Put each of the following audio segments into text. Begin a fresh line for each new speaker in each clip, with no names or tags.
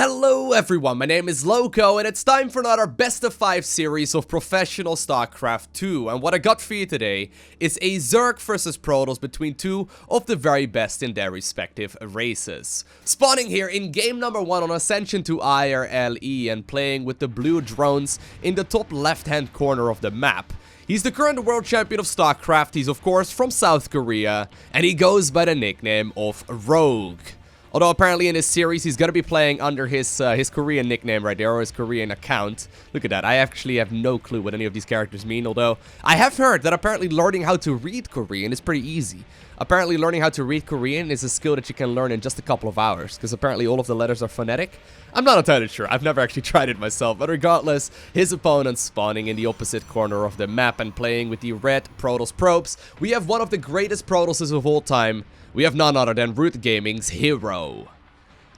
Hello everyone, my name is Lowko and it's time for another best of 5 series of professional StarCraft 2. And what I got for you today is a Zerg versus Protoss between two of the very best in their respective races. Spawning here in game number 1 on Ascension to IRLE and playing with the blue drones in the top left hand corner of the map. He's the current world champion of StarCraft, he's of course from South Korea, and he goes by the nickname of Rogue. Although apparently in this series he's going to be playing under his Korean nickname right there, or his Korean account. Look at that, I actually have no clue what any of these characters mean, although I have heard that apparently learning how to read Korean is pretty easy. Apparently learning how to read Korean is a skill that you can learn in just a couple of hours, because apparently all of the letters are phonetic. I'm not entirely sure, I've never actually tried it myself, but regardless, his opponent spawning in the opposite corner of the map and playing with the red Protoss probes. We have one of the greatest Protosses of all time. We have none other than Root Gaming's Hero.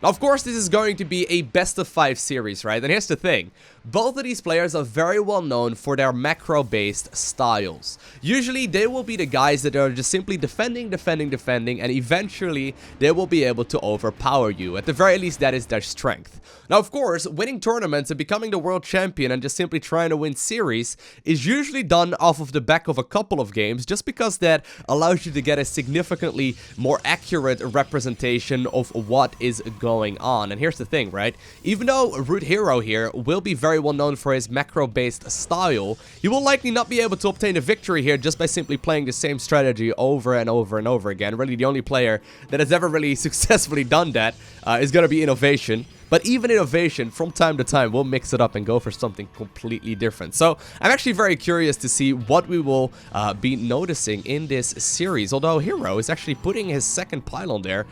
Now, of course, this is going to be a best of 5 series, right? And here's the thing. Both of these players are very well known for their macro-based styles. Usually, they will be the guys that are just simply defending, and eventually, they will be able to overpower you. At the very least, that is their strength. Now, of course, winning tournaments and becoming the world champion and just simply trying to win series is usually done off of the back of a couple of games, just because that allows you to get a significantly more accurate representation of what is going on. And here's the thing, right? Even though Root Hero here will be very well known for his macro-based style, he will likely not be able to obtain a victory here just by simply playing the same strategy over and over and over again. Really, the only player that has ever really successfully done that is going to be Innovation. But even Innovation, from time to time, will mix it up and go for something completely different. So, I'm actually very curious to see what we will be noticing in this series. Although Hero is actually putting his second pylon there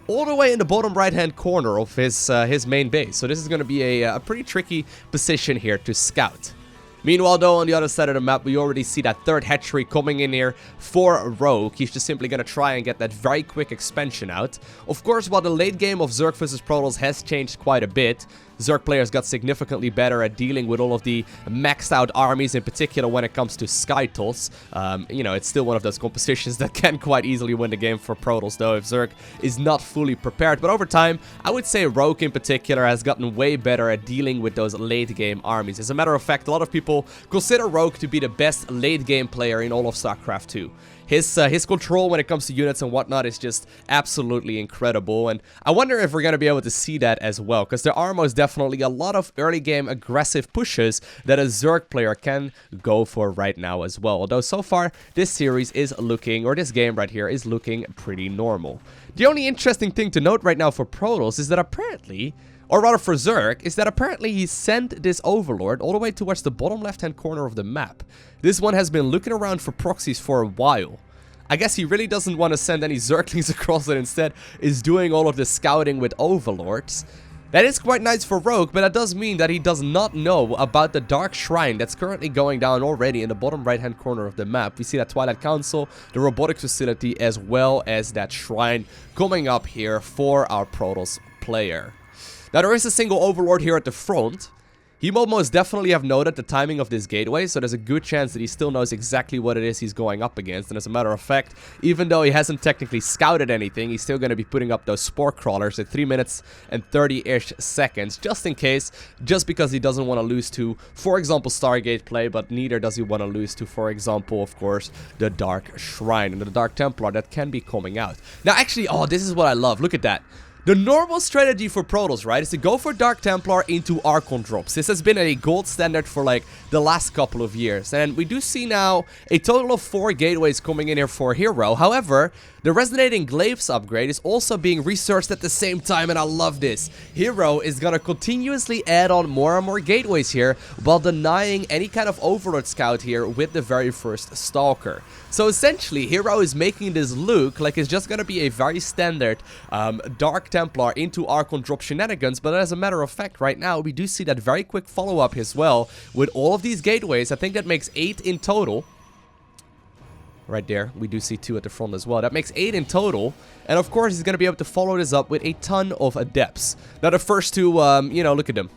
all the way in the bottom right-hand corner of his main base. So this is going to be a pretty tricky position here to scout. Meanwhile, though, on the other side of the map, we already see that third hatchery coming in here for Rogue. He's just simply going to try and get that very quick expansion out. Of course, while the late game of Zerg vs Protoss has changed quite a bit, Zerg players got significantly better at dealing with all of the maxed out armies, in particular when it comes to Skytoss. You know, it's still one of those compositions that can quite easily win the game for Protoss, though, if Zerg is not fully prepared. But over time, I would say Rogue in particular has gotten way better at dealing with those late game armies. As a matter of fact, a lot of people consider Rogue to be the best late game player in all of StarCraft 2. His control when it comes to units and whatnot is just absolutely incredible, and I wonder if we're going to be able to see that as well, because there are most definitely a lot of early game aggressive pushes that a Zerg player can go for right now as well. Although so far this series is looking, or this game right here is looking pretty normal. The only interesting thing to note right now for Protoss is that apparently, or rather for Zerg, is that apparently he sent this Overlord all the way towards the bottom left-hand corner of the map. This one has been looking around for proxies for a while. I guess he really doesn't want to send any Zerglings across and instead is doing all of the scouting with Overlords. That is quite nice for Rogue, but that does mean that he does not know about the Dark Shrine that's currently going down already in the bottom right-hand corner of the map. We see that Twilight Council, the robotics facility, as well as that shrine coming up here for our Protoss player. Now, there is a single Overlord here at the front. He will most definitely have noted the timing of this gateway, so there's a good chance that he still knows exactly what it is he's going up against. And as a matter of fact, even though he hasn't technically scouted anything, he's still going to be putting up those spore crawlers at 3 minutes and 30-ish seconds, just in case, just because he doesn't want to lose to, for example, Stargate play, but neither does he want to lose to, for example, of course, the Dark Shrine and the Dark Templar that can be coming out. Now, actually, oh, this is what I love. Look at that. The normal strategy for Protoss, right, is to go for Dark Templar into Archon drops. This has been a gold standard for, like, the last couple of years. And we do see now a total of 4 gateways coming in here for Hero. However, the Resonating Glaives upgrade is also being researched at the same time, and I love this. Hero is gonna continuously add on more and more gateways here, while denying any kind of Overlord scout here with the very first Stalker. So essentially, Hero is making this look like it's just gonna be a very standard Dark Templar into Archon drop shenanigans, but as a matter of fact, right now, we do see that very quick follow-up as well with all of these gateways. I think that makes 8 in total. Right there, we do see 2 at the front as well. That makes 8 in total. And of course, he's going to be able to follow this up with a ton of adepts. Now, the first 2, you know, look at them.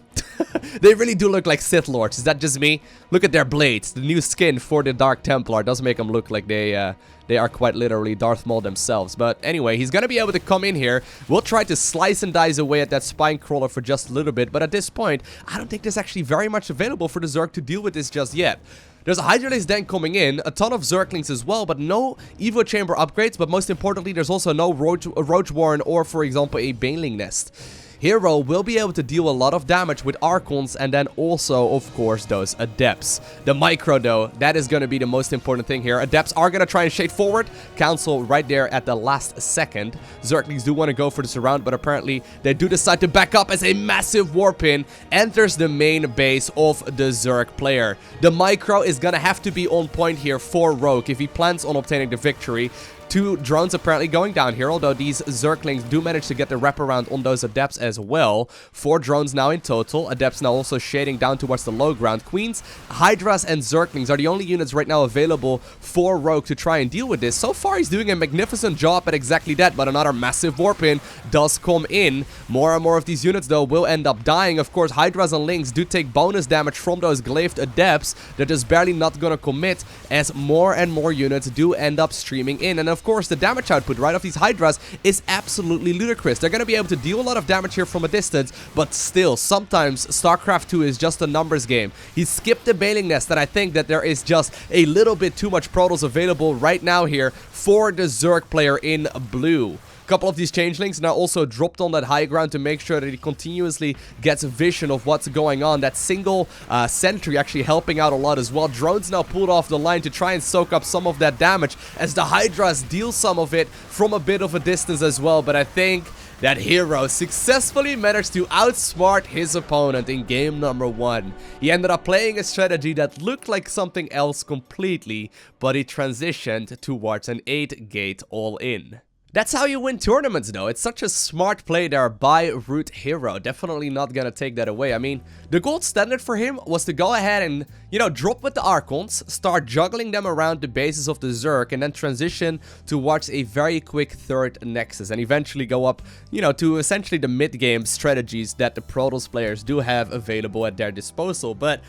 They really do look like Sith Lords. Is that just me? Look at their blades. The new skin for the Dark Templar does make them look like they are quite literally Darth Maul themselves. But anyway, he's going to be able to come in here. We'll try to slice and dice away at that spine crawler for just a little bit. But at this point, I don't think there's actually very much available for the Zerg to deal with this just yet. There's a Hydralisk Den coming in, a ton of Zerglings as well, but no Evo Chamber upgrades. But most importantly, there's also no Roach Warren or, for example, a Baneling Nest. Hero will be able to deal a lot of damage with Archons and then also, of course, those Adepts. The Micro, though, that is going to be the most important thing here. Adepts are going to try and shade forward. Cancel right there at the last second. Zerglings do want to go for the surround, but apparently they do decide to back up as a massive Warpin enters the main base of the Zerg player. The Micro is going to have to be on point here for Rogue if he plans on obtaining the victory. 2 drones apparently going down here, although these Zerglings do manage to get the wraparound on those Adepts as well. 4 drones now in total. Adepts now also shading down towards the low ground. Queens, Hydras, and Zerglings are the only units right now available for Rogue to try and deal with this. So far, he's doing a magnificent job at exactly that, but another massive Warpin does come in. More and more of these units, though, will end up dying. Of course, Hydras and Lynx do take bonus damage from those glaive Adepts. They're just barely not gonna commit as more and more units do end up streaming in. And of course, the damage output, right, of these Hydras is absolutely ludicrous. They're going to be able to deal a lot of damage here from a distance, but still, sometimes StarCraft 2 is just a numbers game. He skipped the Baneling Nest, and I think that there is just a little bit too much Protoss available right now here for the Zerg player in blue. Couple of these changelings now also dropped on that high ground to make sure that he continuously gets a vision of what's going on. That single sentry actually helping out a lot as well. Drones now pulled off the line to try and soak up some of that damage as the Hydras deal some of it from a bit of a distance as well. But I think that Hero successfully managed to outsmart his opponent in game number 1. He ended up playing a strategy that looked like something else completely, but he transitioned towards an 8-gate all-in. That's how you win tournaments, though. It's such a smart play there by Root Hero. Definitely not gonna take that away. I mean, the gold standard for him was to go ahead and, you know, drop with the Archons, start juggling them around the bases of the Zerg, and then transition towards a very quick 3rd Nexus, and eventually go up, you know, to essentially the mid-game strategies that the Protoss players do have available at their disposal. But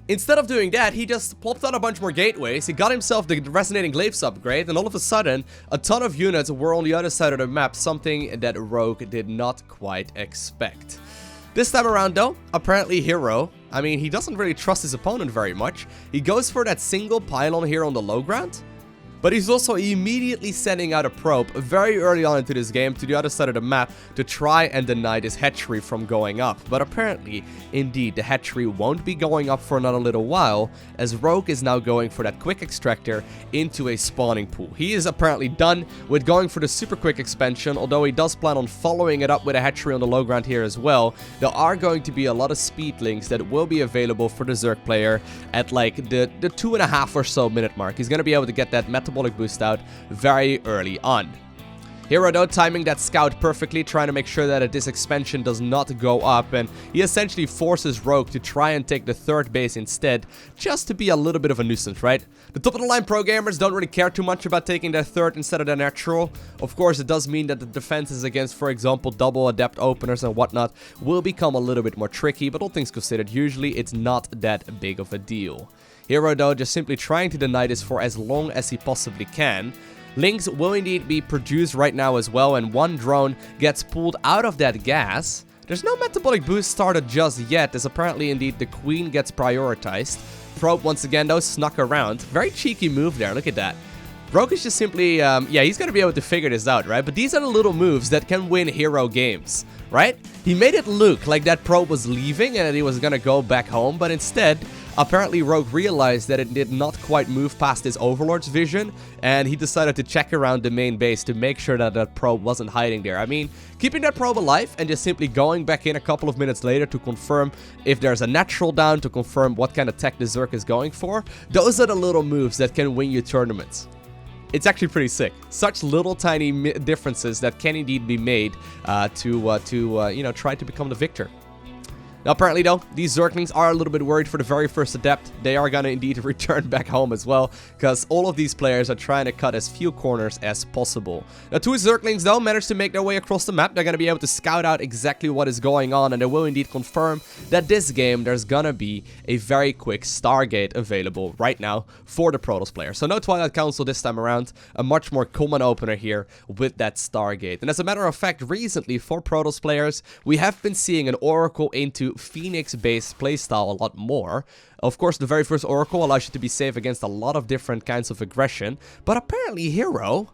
instead of doing that, he just plopped out a bunch more gateways, he got himself the Resonating Glaives upgrade, and all of a sudden, a ton of units were on the other side of the map, something that Rogue did not quite expect. This time around, though, apparently Hero, I mean, he doesn't really trust his opponent very much. He goes for that single pylon here on the low ground, but he's also immediately sending out a probe very early on into this game to the other side of the map to try and deny this hatchery from going up. But apparently, indeed, the hatchery won't be going up for another little while, as Rogue is now going for that quick extractor into a spawning pool. He is apparently done with going for the super quick expansion, although he does plan on following it up with a hatchery on the low ground here as well. There are going to be a lot of speedlings that will be available for the Zerg player at like the 2.5 or so minute mark. He's going to be able to get that metabolic boost out very early on. Hero, though, timing that scout perfectly, trying to make sure that this expansion does not go up, and he essentially forces Rogue to try and take the 3rd base instead, just to be a little bit of a nuisance, right? The top-of-the-line pro gamers don't really care too much about taking their 3rd instead of their natural. Of course, it does mean that the defenses against, for example, double adept openers and whatnot will become a little bit more tricky, but all things considered, usually it's not that big of a deal. Hero, though, just simply trying to deny this for as long as he possibly can. Lynx will indeed be produced right now as well, and 1 drone gets pulled out of that gas. There's no metabolic boost started just yet, as apparently indeed the Queen gets prioritized. Probe once again, though, snuck around. Very cheeky move there, look at that. Rogue is just simply, yeah, he's gonna be able to figure this out, right? But these are the little moves that can win Hero games, right? He made it look like that probe was leaving and that he was gonna go back home, but instead, apparently Rogue realized that it did not quite move past his Overlord's vision, and he decided to check around the main base to make sure that that probe wasn't hiding there. I mean, keeping that probe alive and just simply going back in a couple of minutes later to confirm if there's a natural down, to confirm what kind of tech the Zerg is going for, those are the little moves that can win you tournaments. It's actually pretty sick. Such little tiny differences that can indeed be made to you know, try to become the victor. Now, apparently, though, these Zerglings are a little bit worried for the very first Adept. They are gonna indeed return back home as well, because all of these players are trying to cut as few corners as possible. Now, 2 Zerglings, though, managed to make their way across the map. They're gonna be able to scout out exactly what is going on, and they will indeed confirm that this game, there's gonna be a very quick Stargate available right now for the Protoss player. So no Twilight Council this time around, a much more common opener here with that Stargate. And as a matter of fact, recently for Protoss players, we have been seeing an Oracle into Phoenix-based playstyle a lot more. Of course, the very first Oracle allows you to be safe against a lot of different kinds of aggression, but apparently Hero,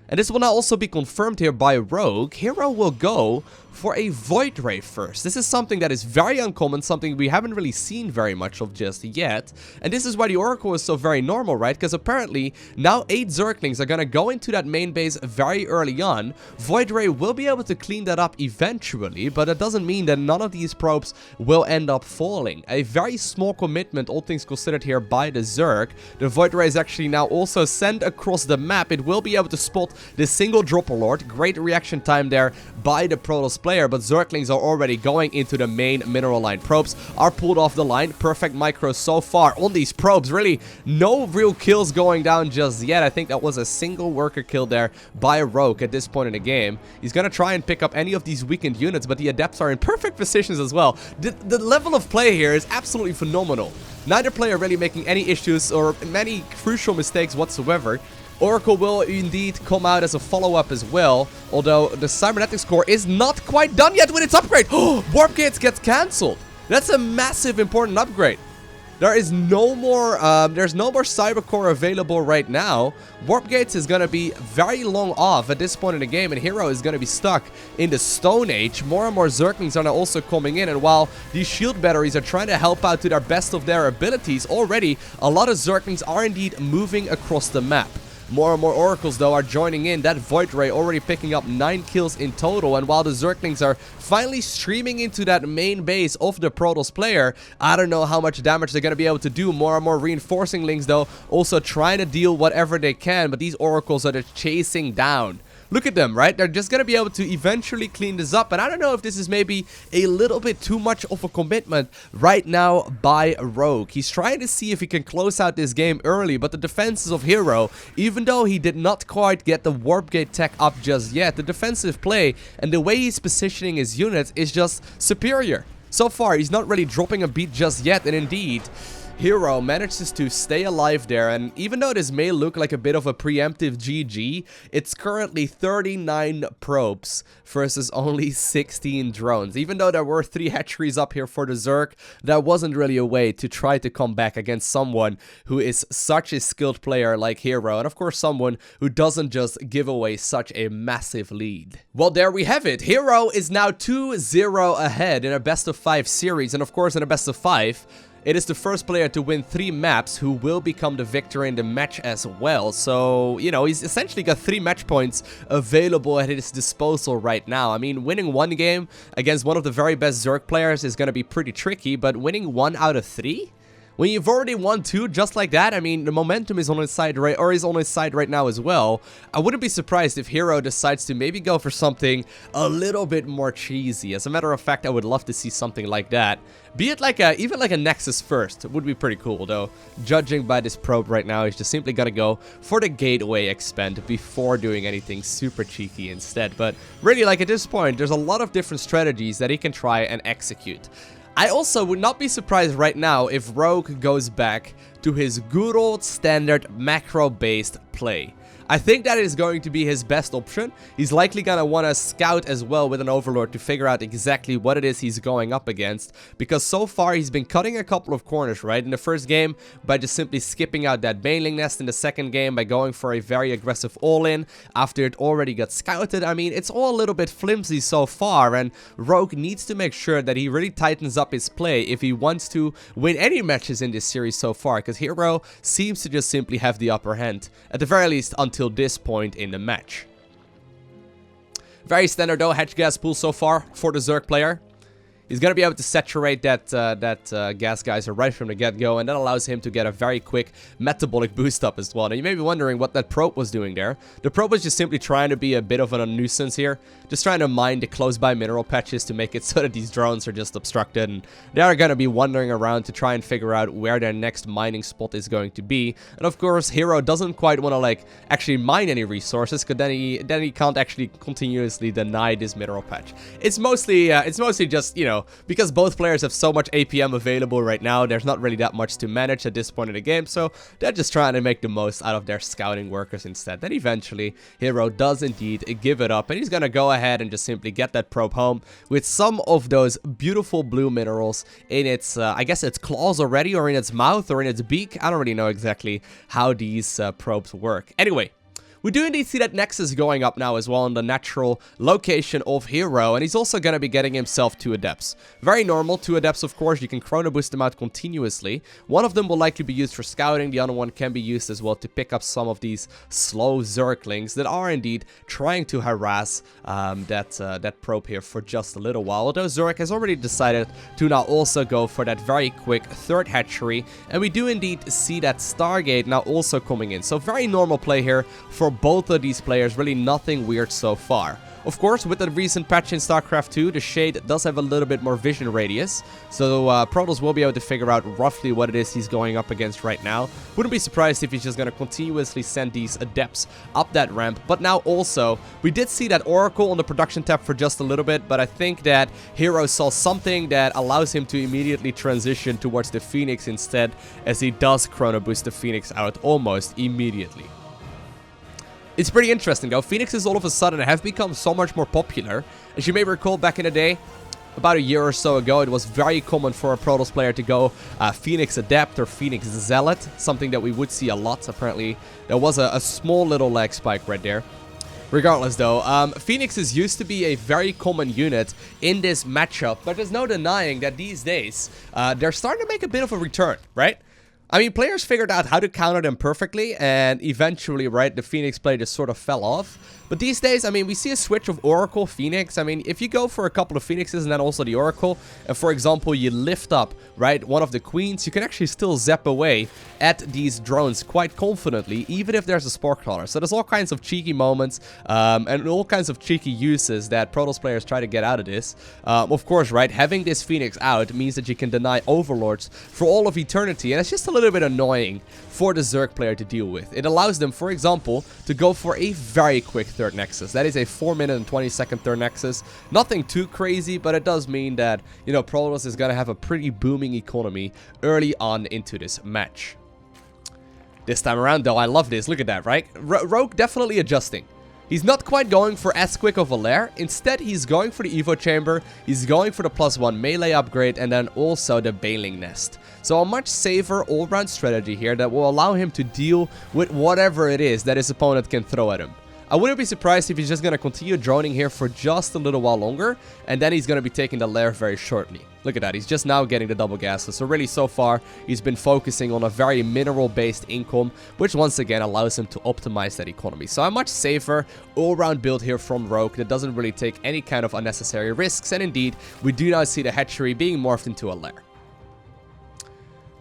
and this will now also be confirmed here by Rogue. Hero will go for a Void Ray first. This is something that is very uncommon, something we haven't really seen very much of just yet. And this is why the Oracle is so very normal, right? Because apparently now 8 Zerglings are gonna go into that main base very early on. Void Ray will be able to clean that up eventually, but that doesn't mean that none of these probes will end up falling. A very small commitment, all things considered here, by the Zerg. The Void Ray is actually now also sent across the map. It will be able to spot the single Dropper Lord. Great reaction time there by the Protoss player, but Zerglings are already going into the main mineral line. Probes are pulled off the line. Perfect micro so far on these probes. Really, no real kills going down just yet. I think that was a single worker kill there by Rogue at this point in the game. He's gonna try and pick up any of these weakened units, but the Adepts are in perfect positions as well. The level of play here is absolutely phenomenal. Neither player really making any issues or many crucial mistakes whatsoever. Oracle will indeed come out as a follow-up as well, although the Cybernetics core is not quite done yet with its upgrade. Warp Gates gets cancelled. That's a massive important upgrade. There is no more, there's no more Cyber Core available right now. Warp Gates is going to be very long off at this point in the game, and Hero is going to be stuck in the Stone Age. More and more Zerglings are now also coming in, and while these shield batteries are trying to help out to their best of their abilities, already a lot of Zerglings are indeed moving across the map. More and more Oracles, though, are joining in. That Void Ray already picking up 9 kills in total. And while the Zerglings are finally streaming into that main base of the Protoss player, I don't know how much damage they're going to be able to do. More and more reinforcing links, though, also trying to deal whatever they can. But these Oracles are just chasing down. Look at them, right? They're just going to be able to eventually clean this up. And I don't know if this is maybe a little bit too much of a commitment right now by Rogue. He's trying to see if he can close out this game early, but the defenses of Hero, even though he did not quite get the Warp Gate tech up just yet, the defensive play and the way he's positioning his units is just superior. So far, he's not really dropping a beat just yet, and indeed, Hero manages to stay alive there, and even though this may look like a bit of a preemptive GG, it's currently 39 probes versus only 16 drones. Even though there were 3 hatcheries up here for the Zerg, that wasn't really a way to try to come back against someone who is such a skilled player like Hero, and of course someone who doesn't just give away such a massive lead. Well, there we have it. Hero is now 2-0 ahead in a best of 5 series, and of course in a best of 5, it is the first player to win 3 maps who will become the victor in the match as well. So, you know, he's essentially got 3 match points available at his disposal right now. I mean, winning 1 game against one of the very best Zerg players is going to be pretty tricky, but winning 1 out of 3? When you've already won 2 just like that, I mean, the momentum is on his side right now as well. I wouldn't be surprised if Hero decides to maybe go for something a little bit more cheesy. As a matter of fact, I would love to see something like that. Be it like even like a Nexus first would be pretty cool, though. Judging by this probe right now, he's just simply gonna go for the gateway expend before doing anything super cheeky instead. But really, like at this point, there's a lot of different strategies that he can try and execute. I also would not be surprised right now if Rogue goes back to his good old standard macro-based play. I think that is going to be his best option. He's likely gonna want to scout as well with an Overlord to figure out exactly what it is he's going up against, because so far he's been cutting a couple of corners, right? In the first game by just simply skipping out that Baneling Nest, in the second game by going for a very aggressive all-in after it already got scouted. I mean, it's all a little bit flimsy so far, and Rogue needs to make sure that he really tightens up his play if he wants to win any matches in this series so far, because Hero seems to just simply have the upper hand, at the very least until this point in the match. Very standard though, hedge gas pool so far for the Zerg player. He's going to be able to saturate that gas geyser right from the get-go, and that allows him to get a very quick metabolic boost up as well. Now, you may be wondering what that probe was doing there. The probe was just simply trying to be a bit of a nuisance here, just trying to mine the close-by mineral patches to make it so that these drones are just obstructed, and they are going to be wandering around to try and figure out where their next mining spot is going to be. And of course, Hero doesn't quite want to like actually mine any resources, because then he can't actually continuously deny this mineral patch. It's mostly just, you know, because both players have so much APM available right now, there's not really that much to manage at this point in the game, so they're just trying to make the most out of their scouting workers instead. Then eventually, Hero does indeed give it up, and he's gonna go ahead and just simply get that probe home with some of those beautiful blue minerals in its, I guess its claws already, or in its mouth, or in its beak. I don't really know exactly how these probes work. Anyway, we do indeed see that Nexus going up now as well in the natural location of Hero, and he's also going to be getting himself 2 Adepts. Very normal, 2 Adepts of course, you can chrono boost them out continuously. One of them will likely be used for scouting, the other one can be used as well to pick up some of these slow Zerglings that are indeed trying to harass that probe here for just a little while. Although Zerg has already decided to now also go for that very quick 3rd hatchery, and we do indeed see that Stargate now also coming in. So very normal play here for both of these players, really nothing weird so far. Of course, with the recent patch in StarCraft 2, the Shade does have a little bit more vision radius, so Protoss will be able to figure out roughly what it is he's going up against right now. Wouldn't be surprised if he's just going to continuously send these Adepts up that ramp. But now also, we did see that Oracle on the production tab for just a little bit, but I think that Hero saw something that allows him to immediately transition towards the Phoenix instead, as he does chrono boost the Phoenix out almost immediately. It's pretty interesting though, Phoenixes all of a sudden have become so much more popular. As you may recall, back in the day, about a year or so ago, it was very common for a Protoss player to go Phoenix Adept or Phoenix Zealot, something that we would see a lot. Apparently, there was a small little lag spike right there. Regardless though, Phoenixes used to be a very common unit in this matchup, but there's no denying that these days, they're starting to make a bit of a return, right? I mean, players figured out how to counter them perfectly, and eventually, right, the Phoenix play just sort of fell off. But these days, I mean, we see a switch of Oracle, Phoenix. I mean, if you go for a couple of Phoenixes and then also the Oracle, and for example, you lift up, right, one of the Queens, you can actually still zap away at these drones quite confidently, even if there's a Spore Crawler. So there's all kinds of cheeky moments, and all kinds of cheeky uses that Protoss players try to get out of this. Of course, right, having this Phoenix out means that you can deny Overlords for all of eternity, and it's just a little bit annoying for the Zerg player to deal with. It allows them, for example, to go for a very quick 3rd Nexus. That is a 4-minute and 20-second 3rd Nexus. Nothing too crazy, but it does mean that, you know, Protoss is going to have a pretty booming economy early on into this match. This time around, though, I love this. Look at that, right? Rogue definitely adjusting. He's not quite going for as quick of a lair. Instead, he's going for the Evo Chamber, he's going for the +1 melee upgrade, and then also the Baling Nest. So a much safer all-round strategy here that will allow him to deal with whatever it is that his opponent can throw at him. I wouldn't be surprised if he's just going to continue droning here for just a little while longer, and then he's going to be taking the lair very shortly. Look at that, he's just now getting the double gases. So really, so far, he's been focusing on a very mineral-based income, which once again allows him to optimize that economy. So a much safer all-round build here from Rogue that doesn't really take any kind of unnecessary risks, and indeed, we do now see the hatchery being morphed into a lair.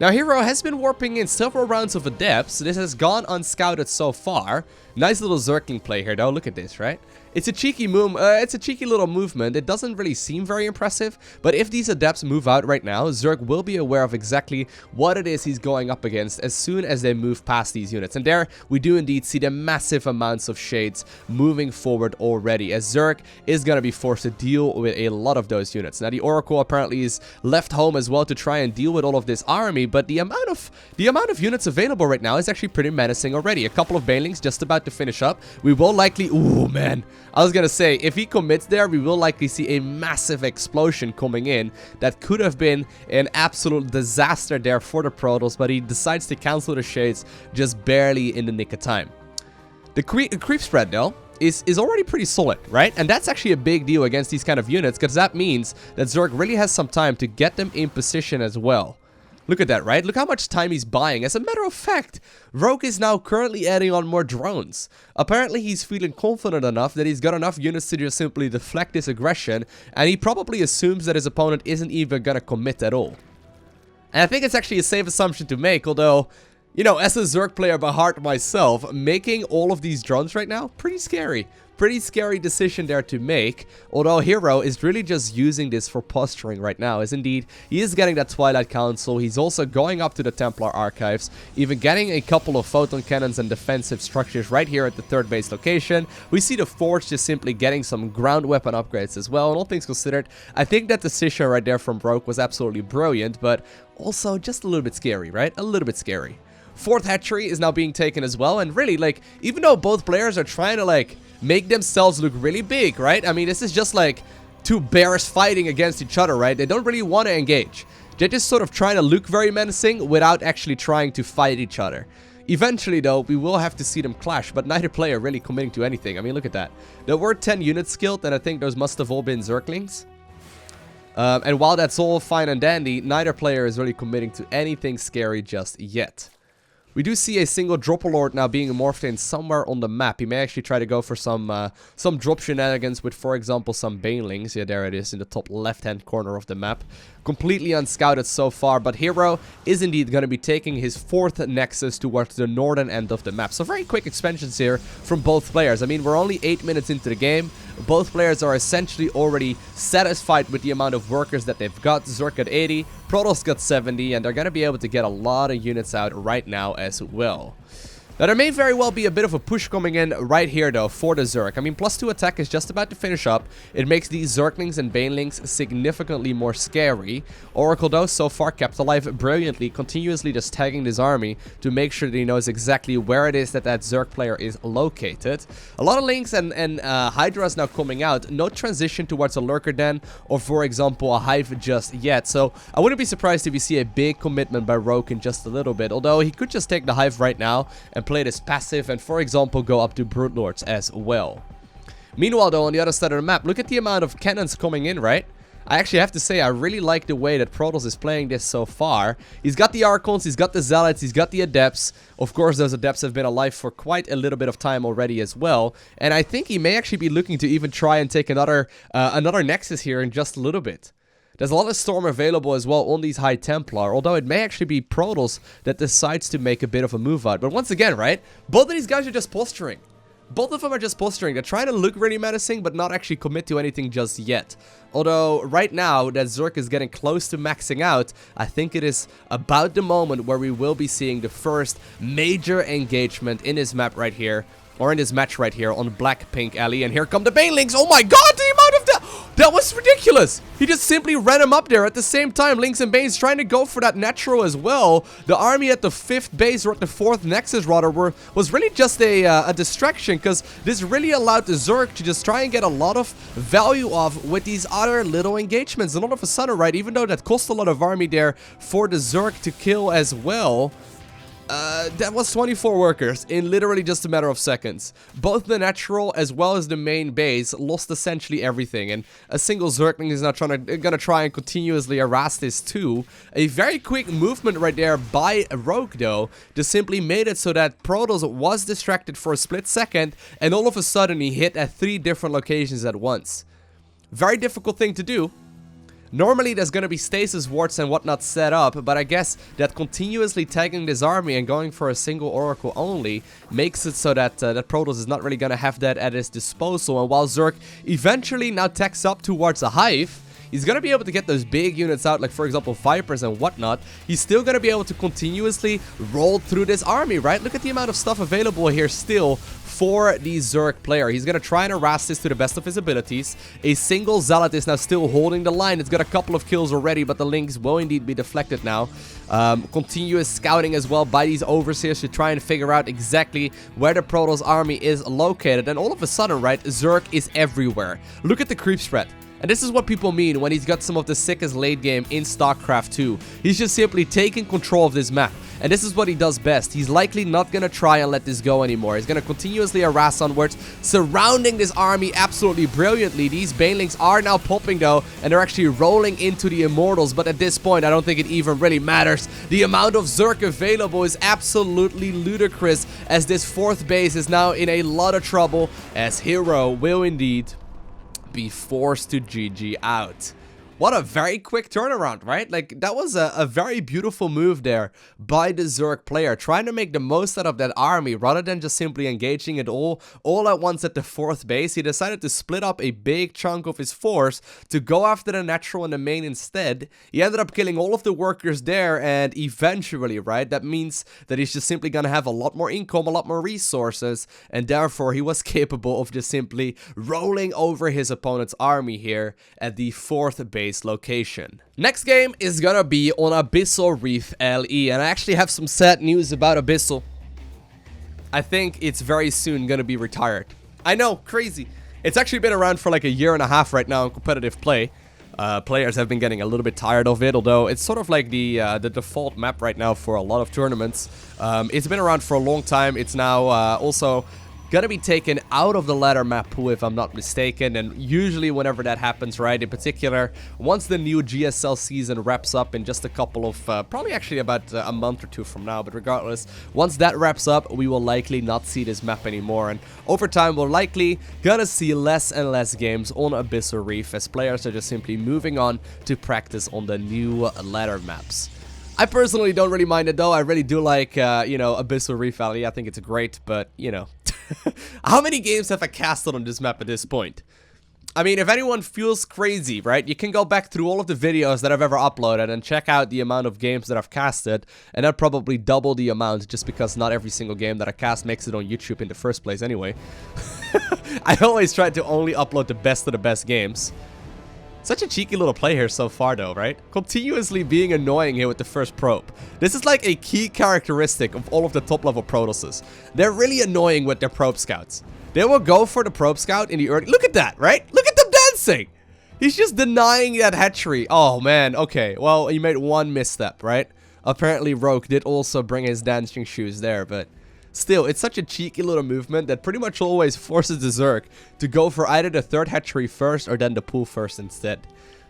Now, Hero has been warping in several rounds of Adepts. This has gone unscouted so far. Nice little Zergling play here, though. Look at this, right? It's a cheeky little movement. It doesn't really seem very impressive, but if these Adepts move out right now, Zerg will be aware of exactly what it is he's going up against as soon as they move past these units. And there, we do indeed see the massive amounts of Shades moving forward already, as Zerg is going to be forced to deal with a lot of those units. Now, the Oracle apparently is left home as well to try and deal with all of this army, but the amount of units available right now is actually pretty menacing already. A couple of Banelings just about to finish up. We will likely... Ooh, man. I was gonna say, if he commits there, we will likely see a massive explosion coming in that could have been an absolute disaster there for the Protoss, but he decides to cancel the Shades just barely in the nick of time. The creep spread, though, is already pretty solid, right? And that's actually a big deal against these kind of units, because that means that Zerg really has some time to get them in position as well. Look at that, right? Look how much time he's buying. As a matter of fact, Rogue is now currently adding on more drones. Apparently, he's feeling confident enough that he's got enough units to just simply deflect this aggression, and he probably assumes that his opponent isn't even gonna commit at all. And I think it's actually a safe assumption to make, although, you know, as a Zerg player by heart myself, making all of these drones right now, pretty scary. Pretty scary decision there to make, although Hero is really just using this for posturing right now, as indeed he is getting that Twilight Council. He's also going up to the Templar Archives, even getting a couple of photon cannons and defensive structures right here at the 3rd base location. We see the Forge just simply getting some ground weapon upgrades as well, and all things considered, I think that decision right there from Rogue was absolutely brilliant, but also just a little bit scary, right? A little bit scary. 4th hatchery is now being taken as well, and really, like, even though both players are trying to, like, make themselves look really big, right? I mean, this is just like two bears fighting against each other, right? They don't really want to engage. They're just sort of trying to look very menacing without actually trying to fight each other. Eventually, though, we will have to see them clash, but neither player really committing to anything. I mean, look at that. There were 10 units killed, and I think those must have all been Zerglings. And while that's all fine and dandy, neither player is really committing to anything scary just yet. We do see a single Dropper Lord now being morphed in somewhere on the map. He may actually try to go for some drop shenanigans with, for example, some Banelings. Yeah, there it is in the top left-hand corner of the map. Completely unscouted so far, but Hero is indeed going to be taking his 4th Nexus towards the northern end of the map. So very quick expansions here from both players. I mean, we're only 8 minutes into the game. Both players are essentially already satisfied with the amount of workers that they've got. Zerg got 80, Protoss got 70, and they're going to be able to get a lot of units out right now as well. Now, there may very well be a bit of a push coming in right here, though, for the Zerg. I mean, +2 attack is just about to finish up. It makes these Zerglings and Banelings significantly more scary. Oracle, though, so far kept alive brilliantly, continuously just tagging this army to make sure that he knows exactly where it is that that Zerg player is located. A lot of Lynx and Hydras now coming out. No transition towards a Lurker Den or, for example, a Hive just yet. So, I wouldn't be surprised if we see a big commitment by Rogue in just a little bit. Although, he could just take the Hive right now and play this passive and, for example, go up to Brute Lords as well. Meanwhile, though, on the other side of the map, look at the amount of cannons coming in, right? I actually have to say, I really like the way that Protoss is playing this so far. He's got the Archons, he's got the Zealots, he's got the Adepts. Of course, those Adepts have been alive for quite a little bit of time already as well. And I think he may actually be looking to even try and take another Nexus here in just a little bit. There's a lot of Storm available as well on these High Templar, although it may actually be Protoss that decides to make a bit of a move out. But once again, right, both of these guys are just posturing. Both of them are just posturing. They're trying to look really menacing, but not actually commit to anything just yet. Although, right now, that Zerg is getting close to maxing out, I think it is about the moment where we will be seeing the first major engagement in this map right here. Or in this match right here on Black Pink Alley. And here come the Banelings. Oh my god, the amount of that! That was ridiculous! He just simply ran him up there at the same time. Lynx and Banes trying to go for that natural as well. The army at the 5th base, or at the 4th Nexus rather, was really just a distraction. Because this really allowed the Zerg to just try and get a lot of value off with these other little engagements. And all of a sudden, right, even though that cost a lot of army there for the Zerg to kill as well... that was 24 workers in literally just a matter of seconds. Both the natural as well as the main base lost essentially everything, and a single Zergling is now gonna try and continuously harass this too. A very quick movement right there by Rogue, though, just simply made it so that Protoss was distracted for a split second, and all of a sudden he hit at 3 different locations at once. Very difficult thing to do. Normally there's gonna be stasis wards and whatnot set up, but I guess that continuously tagging this army and going for a single Oracle only makes it so that that Protoss is not really gonna have that at his disposal. And while Zerg eventually now tags up towards a Hive, he's gonna be able to get those big units out, like for example Vipers and whatnot. He's still gonna be able to continuously roll through this army, right? Look at the amount of stuff available here still for the Zerg player. He's gonna try and harass this to the best of his abilities. A single Zealot is now still holding the line. It's got a couple of kills already, but the Lynx will indeed be deflected now. Continuous scouting as well by these Overseers to try and figure out exactly where the Protoss army is located. And all of a sudden, right, Zerg is everywhere. Look at the creep spread. And this is what people mean when he's got some of the sickest late game in StarCraft 2. He's just simply taking control of this map. And this is what he does best. He's likely not going to try and let this go anymore. He's going to continuously harass onwards, surrounding this army absolutely brilliantly. These banelings are now popping though, and they're actually rolling into the Immortals. But at this point, I don't think it even really matters. The amount of Zerg available is absolutely ludicrous, as this 4th base is now in a lot of trouble, as Hero will indeed be forced to GG out. What a very quick turnaround, right? Like, that was a very beautiful move there by the Zerg player, trying to make the most out of that army rather than just simply engaging it all at once at the 4th base. He decided to split up a big chunk of his force to go after the natural and the main instead. He ended up killing all of the workers there, and eventually, right, that means that he's just simply gonna have a lot more income, a lot more resources, and therefore he was capable of just simply rolling over his opponent's army here at the 4th base location. Next game is gonna be on Abyssal Reef LE, and I actually have some sad news about Abyssal. I think it's very soon gonna be retired. I know, crazy. It's actually been around for like a year and a half right now in competitive play. Players have been getting a little bit tired of it, although it's sort of like the default map right now for a lot of tournaments. It's been around for a long time. It's now also gonna be taken out of the ladder map pool, if I'm not mistaken, and usually whenever that happens, right, in particular, once the new GSL season wraps up in just a couple of, probably actually about a month or two from now, but regardless, once that wraps up, we will likely not see this map anymore, and over time, we're likely gonna see less and less games on Abyssal Reef, as players are just simply moving on to practice on the new ladder maps. I personally don't really mind it though. I really do like, you know, Abyssal Reef Valley. I think it's great, but, you know, how many games have I casted on this map at this point? I mean, if anyone feels crazy, right, you can go back through all of the videos that I've ever uploaded and check out the amount of games that I've casted, and I'd probably double the amount just because not every single game that I cast makes it on YouTube in the first place anyway. I always try to only upload the best of the best games. Such a cheeky little play here so far though, right? Continuously being annoying here with the first probe. This is like a key characteristic of all of the top level Protosses. They're really annoying with their probe scouts. They will go for the probe scout in the early... Look at that, right? Look at them dancing! He's just denying that hatchery. Oh man, okay. Well, he made one misstep, right? Apparently Rogue did also bring his dancing shoes there, but... still, it's such a cheeky little movement that pretty much always forces the Zerg to go for either the 3rd hatchery first or then the pool first instead.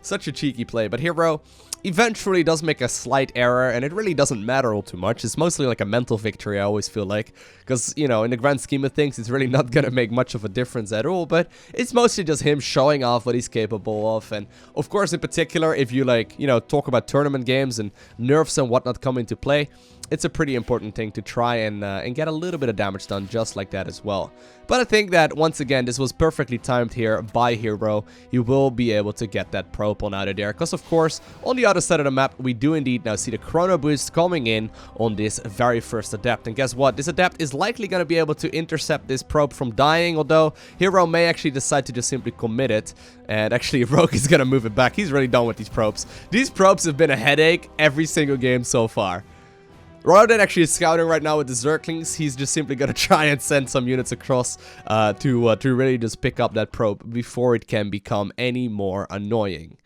Such a cheeky play, but Hero eventually does make a slight error, and it really doesn't matter all too much. It's mostly like a mental victory, I always feel like, because, you know, in the grand scheme of things, it's really not gonna make much of a difference at all, but it's mostly just him showing off what he's capable of. And of course, in particular, if you, like, you know, talk about tournament games and nerfs and whatnot come into play, it's a pretty important thing to try and get a little bit of damage done just like that as well. But I think that, once again, this was perfectly timed here by Hero. You will be able to get that probe on out of there, because of course, on the other side of the map, we do indeed now see the chrono boost coming in on this very first adept. And guess what? This adept is likely going to be able to intercept this probe from dying, although Hero may actually decide to just simply commit it. And actually, Rogue is going to move it back. He's really done with these probes. These probes have been a headache every single game so far. Rather than actually scouting right now with the Zerglings, he's just simply going to try and send some units across to really just pick up that probe before it can become any more annoying.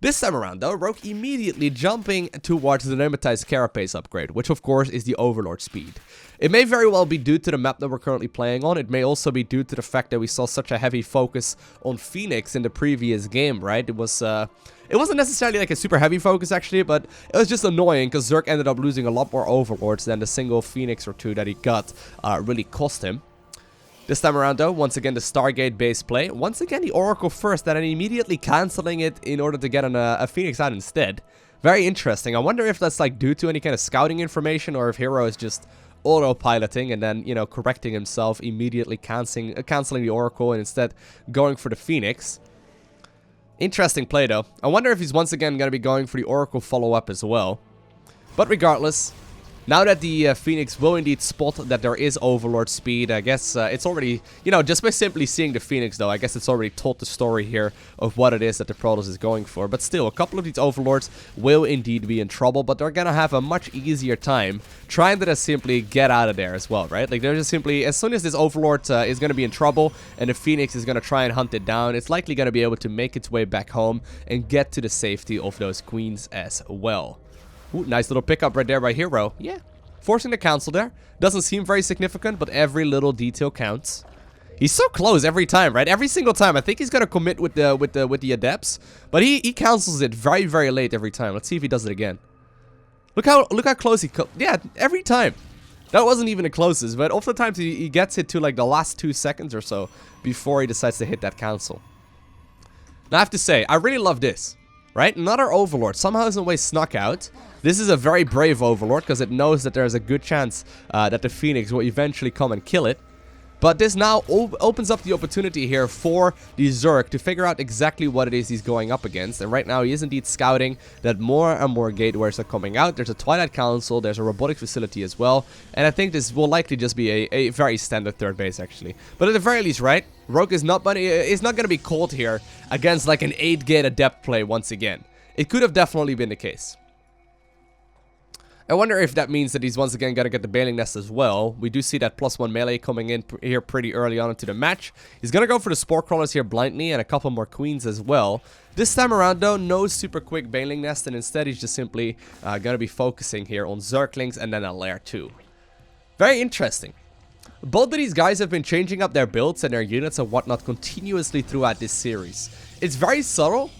This time around, though, Rogue immediately jumping towards the Nematized Carapace upgrade, which of course is the Overlord speed. It may very well be due to the map that we're currently playing on. It may also be due to the fact that we saw such a heavy focus on Phoenix in the previous game, right? It wasn't necessarily like a super heavy focus actually, but it was just annoying because Zerg ended up losing a lot more Overlords than the single Phoenix or two that he got really cost him. This time around though, once again the Stargate base play. Once again the Oracle first, and then immediately cancelling it in order to get a Phoenix out instead. Very interesting. I wonder if that's like due to any kind of scouting information, or if Hero is just autopiloting and then, you know, correcting himself, immediately cancelling the Oracle and instead going for the Phoenix. Interesting play though. I wonder if he's once again going to be going for the Oracle follow-up as well. But regardless, now that the Phoenix will indeed spot that there is Overlord speed, I guess it's already, you know, just by simply seeing the Phoenix though, I guess it's already told the story here of what it is that the Protoss is going for. But still, a couple of these Overlords will indeed be in trouble, but they're gonna have a much easier time trying to just simply get out of there as well, right? Like, they're just simply, as soon as this Overlord is gonna be in trouble and the Phoenix is gonna try and hunt it down, it's likely gonna be able to make its way back home and get to the safety of those queens as well. Ooh, nice little pickup right there by Hero. Yeah, Forcing the council there. Doesn't seem very significant, but every little detail counts. He's so close every time, right? Every single time. I think he's gonna commit with the adepts, but he cancels it very, very late every time. Let's see if he does it again. Look how close he yeah, every time. That wasn't even the closest, but oftentimes he gets it to like the last 2 seconds or so before he decides to hit that council. Now I have to say, I really love this, right? Another Overlord somehow in some way snuck out. This is a very brave Overlord because it knows that there's a good chance that the Phoenix will eventually come and kill it. But this now opens up the opportunity here for the Zerg to figure out exactly what it is he's going up against. And right now he is indeed scouting that more and more gateways are coming out. There's a Twilight Council, there's a robotics facility as well. And I think this will likely just be a very standard third base actually. But at the very least, right, Rogue is not going to be called here against like an 8-gate adept play once again. It could have definitely been the case. I wonder if that means that he's once again going to get the Bailing Nest as well. We do see that +1 melee coming in here pretty early on into the match. He's going to go for the Spore Crawlers here blindly and a couple more Queens as well. This time around though, no super quick Bailing Nest, and instead he's just simply going to be focusing here on Zerglings and then a Lair 2. Very interesting. Both of these guys have been changing up their builds and their units and whatnot continuously throughout this series. It's very subtle.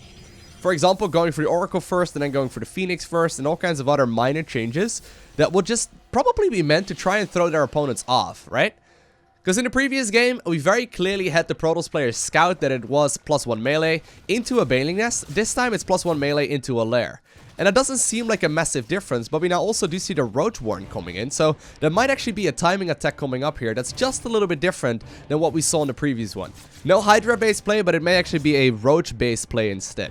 For example, going for the Oracle first and then going for the Phoenix first and all kinds of other minor changes that will just probably be meant to try and throw their opponents off, right? Because in the previous game, we very clearly had the Protoss players scout that it was +1 melee into a Bailing Nest. This time it's +1 melee into a Lair. And it doesn't seem like a massive difference, but we now also do see the Roach Warren coming in, so there might actually be a timing attack coming up here that's just a little bit different than what we saw in the previous one. No Hydra-based play, but it may actually be a Roach-based play instead.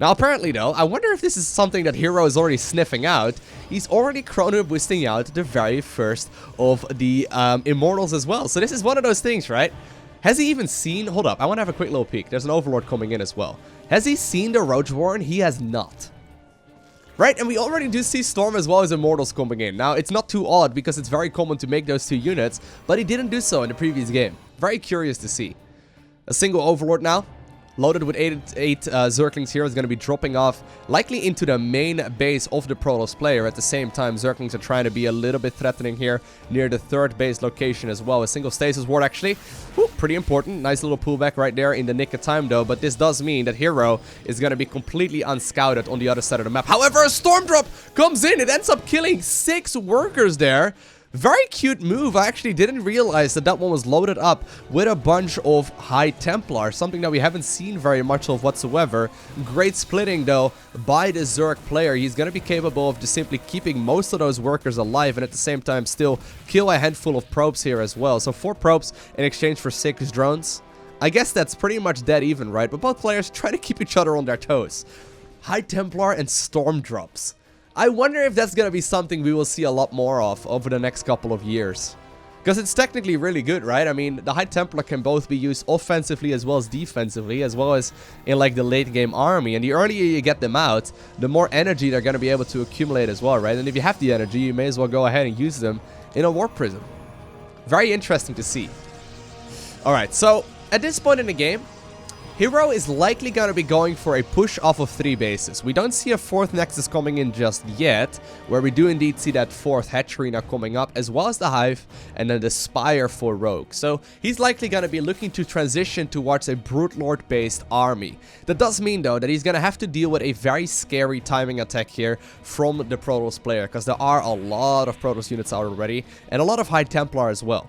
Now apparently though, I wonder if this is something that Hero is already sniffing out. He's already chrono boosting out the very first of the Immortals as well. So this is one of those things, right? Has he even seen... Hold up, I want to have a quick little peek. There's an Overlord coming in as well. Has he seen the Roach Warren? He has not. Right, and we already do see Storm as well as Immortals coming in. Now, it's not too odd because it's very common to make those two units, but he didn't do so in the previous game. Very curious to see. A single Overlord now. Loaded with 8 Zerglings here is going to be dropping off likely into the main base of the Protoss player. At the same time, Zerglings are trying to be a little bit threatening here near the third base location as well. A single Stasis Ward actually. Woo, pretty important. Nice little pullback right there in the nick of time though. But this does mean that Hero is going to be completely unscouted on the other side of the map. However, a Storm Drop comes in. It ends up killing 6 workers there. Very cute move. I actually didn't realize that that one was loaded up with a bunch of High Templar, something that we haven't seen very much of whatsoever. Great splitting though by the Zerg player. He's going to be capable of just simply keeping most of those workers alive and at the same time still kill a handful of probes here as well. So 4 probes in exchange for 6 drones. I guess that's pretty much dead even, right? But both players try to keep each other on their toes. High Templar and Storm Drops. I wonder if that's going to be something we will see a lot more of over the next couple of years. Because it's technically really good, right? I mean, the High Templar can both be used offensively as well as defensively, as well as in like the late game army. And the earlier you get them out, the more energy they're going to be able to accumulate as well, right? And if you have the energy, you may as well go ahead and use them in a Warp Prism. Very interesting to see. Alright, so at this point in the game, Hero is likely going to be going for a push off of 3 bases. We don't see a 4th Nexus coming in just yet, where we do indeed see that 4th hatchery now coming up, as well as the Hive, and then the Spire for Rogue. So he's likely going to be looking to transition towards a Brute Lord based army. That does mean though that he's going to have to deal with a very scary timing attack here from the Protoss player, because there are a lot of Protoss units out already, and a lot of High Templar as well.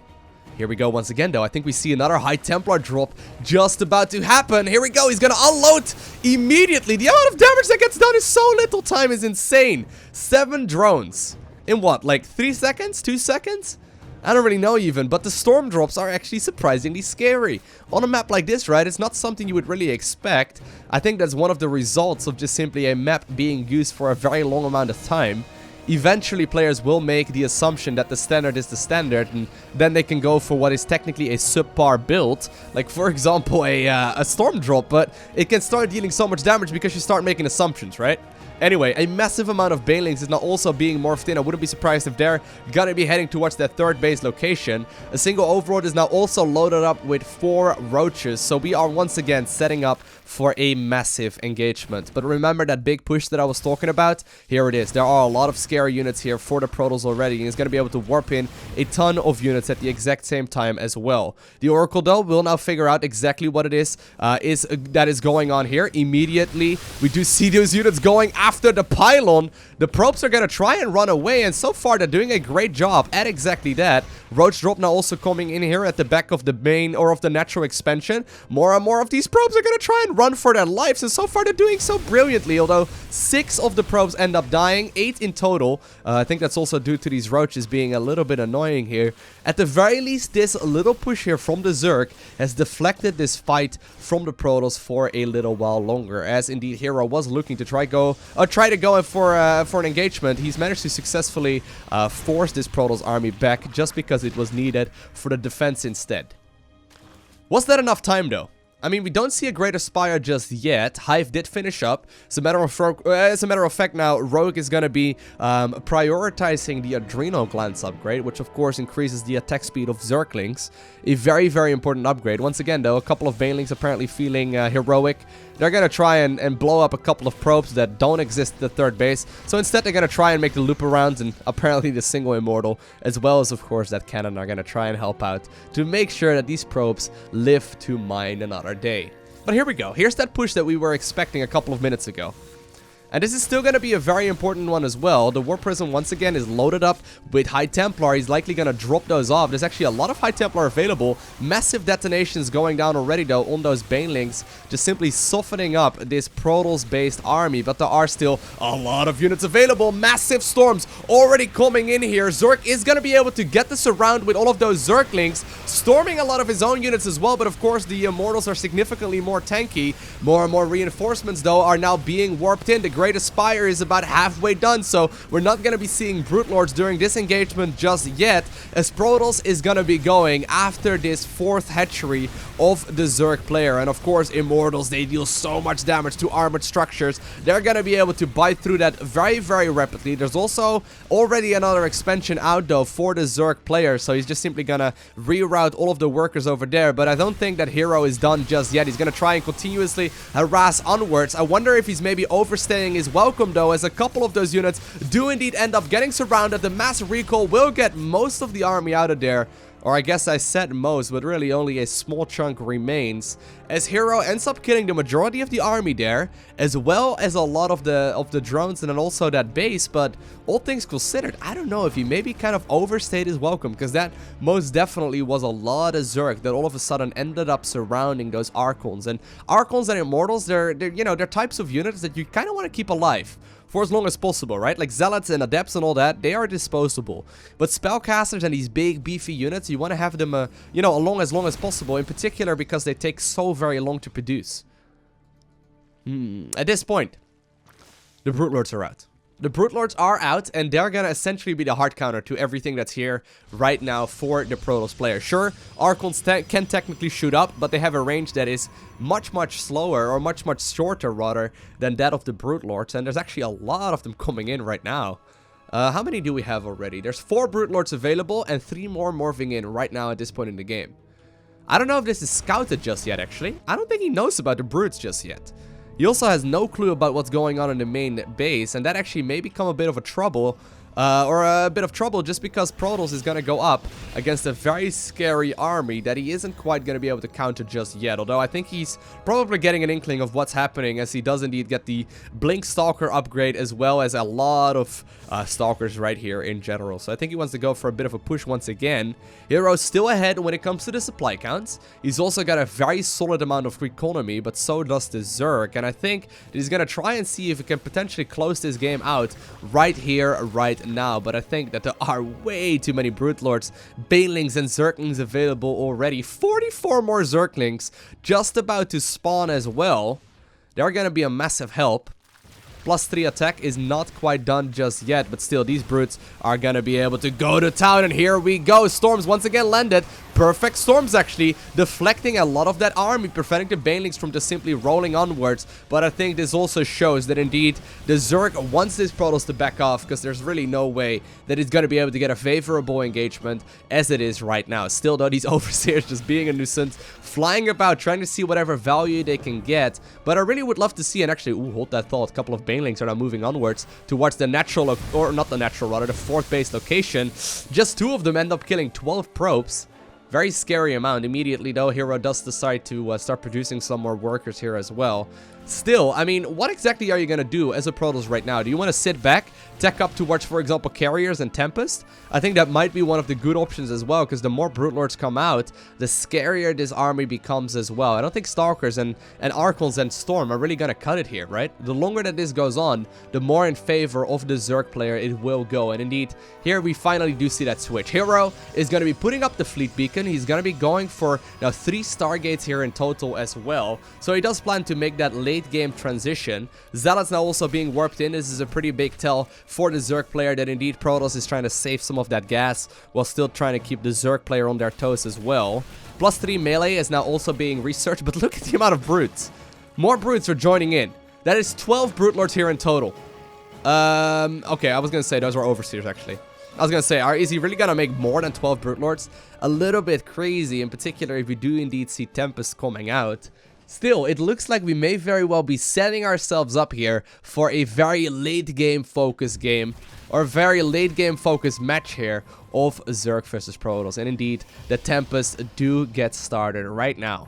Here we go once again, though. I think we see another High Templar drop just about to happen. Here we go. He's going to unload immediately. The amount of damage that gets done in so little time is insane. 7 drones. In what, like 3 seconds? 2 seconds? I don't really know even, but the Storm Drops are actually surprisingly scary. On a map like this, right, it's not something you would really expect. I think that's one of the results of just simply a map being used for a very long amount of time. Eventually players will make the assumption that the standard is the standard, and then they can go for what is technically a subpar build, like for example a Storm Drop, but it can start dealing so much damage because you start making assumptions, right? Anyway, a massive amount of Banelings is now also being morphed in. I wouldn't be surprised if they're gonna be heading towards their third base location. A single Overlord is now also loaded up with 4 Roaches, so we are once again setting up for a massive engagement. But remember that big push that I was talking about? Here it is. There are a lot of scary units here for the Protoss already, and he's going to be able to warp in a ton of units at the exact same time as well. The Oracle, though, will now figure out exactly what it is that is going on here. Immediately, we do see those units going after the pylon. The probes are going to try and run away, and so far they're doing a great job at exactly that. Roach Drop now also coming in here at the back of the main or of the natural expansion. More and more of these probes are going to try and run for their lives, and so far they're doing so brilliantly, although 6 of the probes end up dying, 8 in total. I think that's also due to these roaches being a little bit annoying here. At the very least, this little push here from the Zerg has deflected this fight from the Protoss for a little while longer, as indeed Hero was looking to try to go in for an engagement. He's managed to successfully force this Protoss army back just because it was needed for the defense instead. Was that enough time though? I mean, we don't see a Greater Spire just yet. Hive did finish up. As a matter of fact now, Rogue is going to be prioritizing the Adrenal Glands upgrade, which of course increases the attack speed of Zerglings. A very, very important upgrade. Once again though, a couple of Banelings apparently feeling heroic. They're going to try and blow up a couple of probes that don't exist at the third base. So instead they're going to try and make the loop around, and apparently the single Immortal, as well as of course that cannon, are going to try and help out to make sure that these probes live to mine another day. But here we go. Here's that push that we were expecting a couple of minutes ago. And this is still going to be a very important one as well. The War Prism, once again, is loaded up with High Templar. He's likely going to drop those off. There's actually a lot of High Templar available. Massive detonations going down already, though, on those Banelings. Just simply softening up this Protoss-based army. But there are still a lot of units available. Massive storms already coming in here. Zerg is going to be able to get the surround with all of those Zerglings. Storming a lot of his own units as well. But, of course, the Immortals are significantly more tanky. More and more reinforcements, though, are now being warped in. The Great Spire is about halfway done, so we're not going to be seeing Brute Lords during this engagement just yet, as Protoss is going to be going after this 4th hatchery of the Zerg player. And of course, Immortals, they deal so much damage to armored structures. They're going to be able to bite through that very, very rapidly. There's also already another expansion out, though, for the Zerg player, so he's just simply going to reroute all of the workers over there. But I don't think that Hero is done just yet. He's going to try and continuously harass onwards. I wonder if he's maybe overstaying his welcome, though, as a couple of those units do indeed end up getting surrounded. The mass recall will get most of the army out of there. Or I guess I said most, but really only a small chunk remains, as Hero ends up killing the majority of the army there, as well as a lot of the drones and then also that base. But all things considered, I don't know if he maybe kind of overstayed his welcome, because that most definitely was a lot of Zerg that all of a sudden ended up surrounding those Archons. And Archons and Immortals, they're types of units that you kind of want to keep alive for as long as possible, right? Like Zealots and Adepts and all that, they are disposable. But Spellcasters and these big, beefy units, you want to have them, along as long as possible, in particular because they take so very long to produce. At this point, the Brute Lords are out. The Brute Lords are out, and they're gonna essentially be the hard counter to everything that's here right now for the Protoss player. Sure, Archons can technically shoot up, but they have a range that is much, much slower, or much, much shorter, rather, than that of the Brute Lords, and there's actually a lot of them coming in right now. How many do we have already? There's 4 Brute Lords available, and 3 more morphing in right now at this point in the game. I don't know if this is scouted just yet, actually. I don't think he knows about the Brutes just yet. He also has no clue about what's going on in the main base, and that actually may become a bit of a trouble. Just because Protoss is going to go up against a very scary army that he isn't quite going to be able to counter just yet. Although I think he's probably getting an inkling of what's happening, as he does indeed get the Blink Stalker upgrade, as well as a lot of Stalkers right here in general. So I think he wants to go for a bit of a push once again. Hero's still ahead when it comes to the supply counts. He's also got a very solid amount of economy, but so does the Zerg. And I think that he's going to try and see if he can potentially close this game out right here, right now. But I think that there are way too many Brute Lords, Banelings, and Zerglings available already. 44 more Zerglings just about to spawn as well. They're going to be a massive help. +3 attack is not quite done just yet, but still, these Brutes are going to be able to go to town, and here we go. Storms once again landed. perfect. Storm's actually deflecting a lot of that army, preventing the banelings from just simply rolling onwards. But I think this also shows that indeed the Zerg wants this Protoss to back off, because there's really no way that it's going to be able to get a favorable engagement as it is right now. Still though, these overseers just being a nuisance, flying about, trying to see whatever value they can get. But I really would love to see, and actually, ooh, hold that thought, a couple of banelings are now moving onwards towards the natural, or not the natural, rather the fourth base location. Just 2 of them end up killing 12 probes. Very scary amount. Immediately though, Hero does decide to start producing some more workers here as well. Still, I mean, what exactly are you going to do as a Protoss right now? Do you want to sit back, tech up towards, for example, Carriers and Tempest? I think that might be one of the good options as well, because the more Brute Lords come out, the scarier this army becomes as well. I don't think Stalkers and Archons and Storm are really going to cut it here, right? The longer that this goes on, the more in favor of the Zerg player it will go. And indeed, here we finally do see that switch. Hero is going to be putting up the Fleet Beacon. He's going to be going for now 3 Stargates here in total as well. So he does plan to make that late game transition. Zealots now also being warped in. This is a pretty big tell for the Zerg player that indeed Protoss is trying to save some of that gas while still trying to keep the Zerg player on their toes as well. +3 melee is now also being researched, but look at the amount of brutes. More brutes are joining in. That is 12 brute lords here in total. Okay, I was gonna say those were overseers actually. I was gonna say, is he really gonna make more than 12 brute lords? A little bit crazy, in particular if we do indeed see Tempest coming out. Still, it looks like we may very well be setting ourselves up here for a very late game focused game, or a very late game focused match here of Zerg versus Protoss. And indeed, the Tempests do get started right now.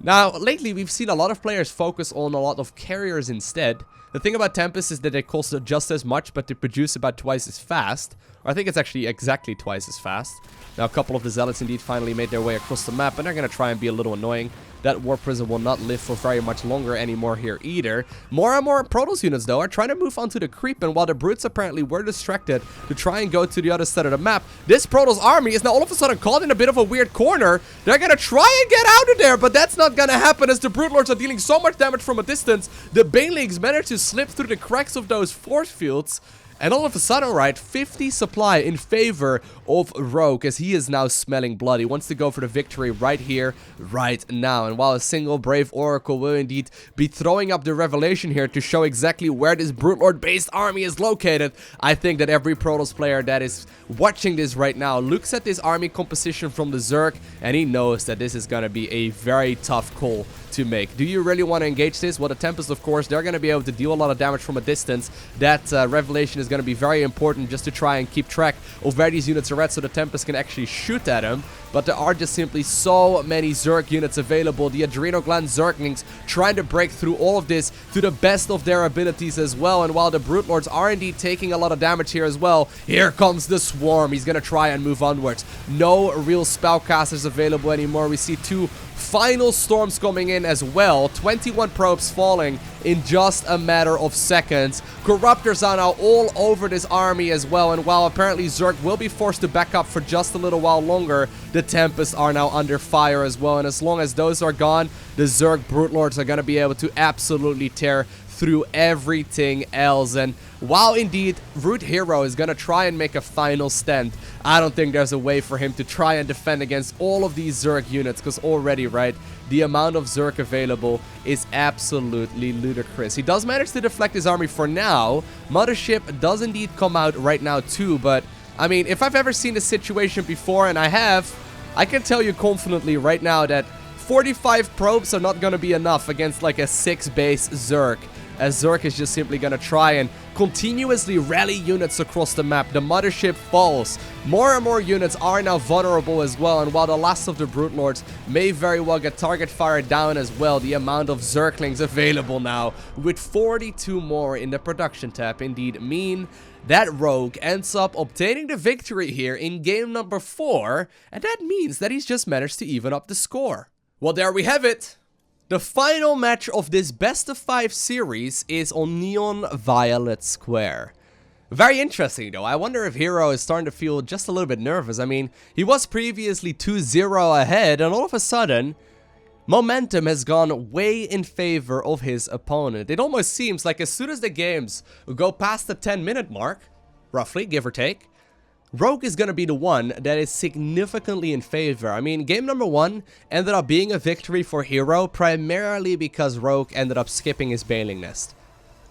Now, lately we've seen a lot of players focus on a lot of carriers instead. The thing about Tempest is that they cost just as much, but they produce about twice as fast. Or I think it's actually exactly twice as fast. Now, a couple of the Zealots indeed finally made their way across the map, and they're going to try and be a little annoying. That War Prison will not live for very much longer anymore here either. More and more Protoss units, though, are trying to move onto the creep, and while the Brutes apparently were distracted to try and go to the other side of the map, this Protoss army is now all of a sudden caught in a bit of a weird corner. They're going to try and get out of there, but that's not going to happen as the Brute Lords are dealing so much damage from a distance. The Banelings manage to slip through the cracks of those force fields. And all of a sudden, right, 50 supply in favor of Rogue, as he is now smelling blood. He wants to go for the victory right here, right now. And while a single Brave Oracle will indeed be throwing up the revelation here to show exactly where this Brute Lord-based army is located, I think that every Protoss player that is watching this right now looks at this army composition from the Zerg, and he knows that this is going to be a very tough call to make. Do you really want to engage this? Well, the Tempest, of course, they're going to be able to deal a lot of damage from a distance. That revelation is going to be very important just to try and keep track of where these units are at, so the Tempest can actually shoot at them. But there are just simply so many Zerg units available. The Adrenal Gland Zerglings trying to break through all of this to the best of their abilities as well. And while the Brute Lords are indeed taking a lot of damage here as well, here comes the Swarm. He's going to try and move onwards. No real spellcasters available anymore. We see 2 final storms coming in as well. 21 probes falling in just a matter of seconds. Corruptors are now all over this army as well, and while apparently Zerg will be forced to back up for just a little while longer, the Tempests are now under fire as well, and as long as those are gone, the Zerg Brute Lords are going to be able to absolutely tear through everything else. And while indeed Root Hero is going to try and make a final stand, I don't think there's a way for him to try and defend against all of these Zerg units, because already, right, the amount of Zerg available is absolutely ludicrous. He does manage to deflect his army for now. Mothership does indeed come out right now too, but I mean, if I've ever seen this situation before, and I have, I can tell you confidently right now that 45 probes are not going to be enough against like a 6-base Zerg, as Zerg is just simply going to try and continuously rally units across the map. The Mothership falls. More and more units are now vulnerable as well, and while the last of the Brute Lords may very well get target fire down as well, the amount of Zerglings available now, with 42 more in the production tab, indeed mean that Rogue ends up obtaining the victory here in game number 4, and that means that he's just managed to even up the score. Well, there we have it. The final match of this best of 5 series is on Neon Violet Square. Very interesting though. I wonder if Hero is starting to feel just a little bit nervous. I mean, he was previously 2-0 ahead, and all of a sudden, momentum has gone way in favor of his opponent. It almost seems like as soon as the games go past the 10-minute mark, roughly, give or take, Rogue is going to be the one that is significantly in favor. I mean, game number 1 ended up being a victory for Hero, primarily because Rogue ended up skipping his Bailing Nest.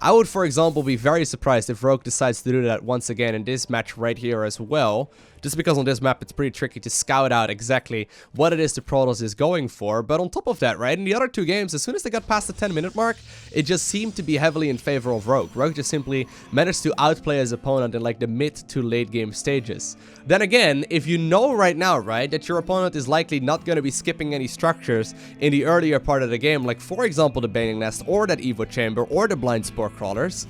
I would, for example, be very surprised if Rogue decides to do that once again in this match right here as well. Just because on this map it's pretty tricky to scout out exactly what it is the Protoss is going for. But on top of that, right, in the other 2 games, as soon as they got past the 10-minute mark, it just seemed to be heavily in favor of Rogue. Rogue just simply managed to outplay his opponent in like the mid to late game stages. Then again, if you know right now, right, that your opponent is likely not going to be skipping any structures in the earlier part of the game, like for example the Bailing Nest or that Evo Chamber or the Blind Spore Crawlers,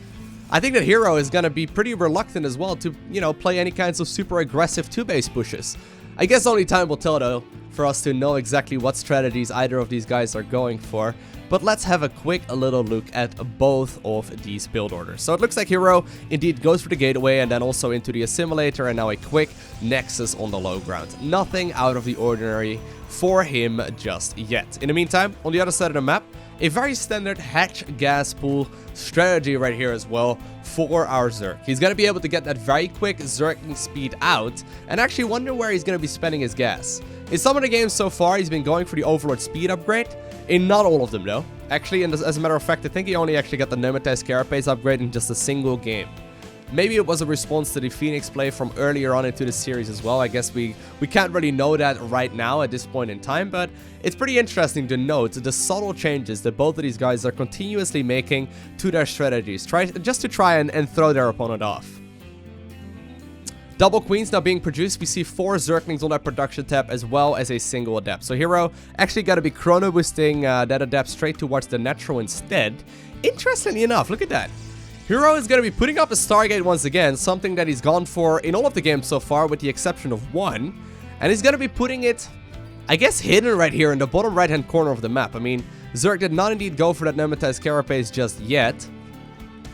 I think that Hero is going to be pretty reluctant as well to, you know, play any kinds of super aggressive 2-base pushes. I guess only time will tell, though, for us to know exactly what strategies either of these guys are going for. But let's have a quick little look at both of these build orders. So it looks like Hero indeed goes for the gateway and then also into the assimilator and now a quick Nexus on the low ground. Nothing out of the ordinary for him just yet. In the meantime, on the other side of the map, a very standard hatch gas pool strategy right here as well for our Zerg. He's going to be able to get that very quick Zerging speed out and actually wonder where he's going to be spending his gas. In some of the games so far, he's been going for the Overlord speed upgrade. In not all of them though. Actually, and as a matter of fact, I think he only actually got the Nematized Carapace upgrade in just a single game. Maybe it was a response to the Phoenix play from earlier on into the series as well. I guess we can't really know that right now at this point in time, but it's pretty interesting to note the subtle changes that both of these guys are continuously making to their strategies, just to try and throw their opponent off. Double Queens now being produced. We see 4 Zerglings on that production tab as well as a single Adept. So Hero actually got to be chrono boosting that Adept straight towards the natural instead. Interestingly enough, look at that. Hero is going to be putting up a Stargate once again, something that he's gone for in all of the games so far with the exception of 1. And he's going to be putting it, I guess, hidden right here in the bottom right-hand corner of the map. I mean, Zerg did not indeed go for that Nematized Carapace just yet.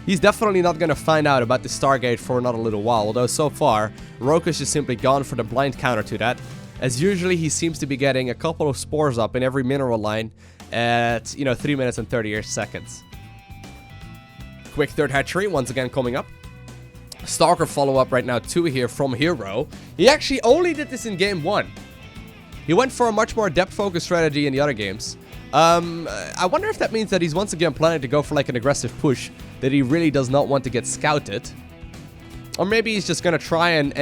He's definitely not going to find out about the Stargate for not a little while, although so far, Rogue has just simply gone for the blind counter to that, as usually he seems to be getting a couple of spores up in every mineral line at, 3 minutes and 38 seconds. Quick third hatchery, once again coming up. Stalker follow-up right now too here from Hero. He actually only did this in game 1. He went for a much more depth-focused strategy in the other games. I wonder if that means that he's once again planning to go for like an aggressive push that he really does not want to get scouted. Or maybe he's just going to try and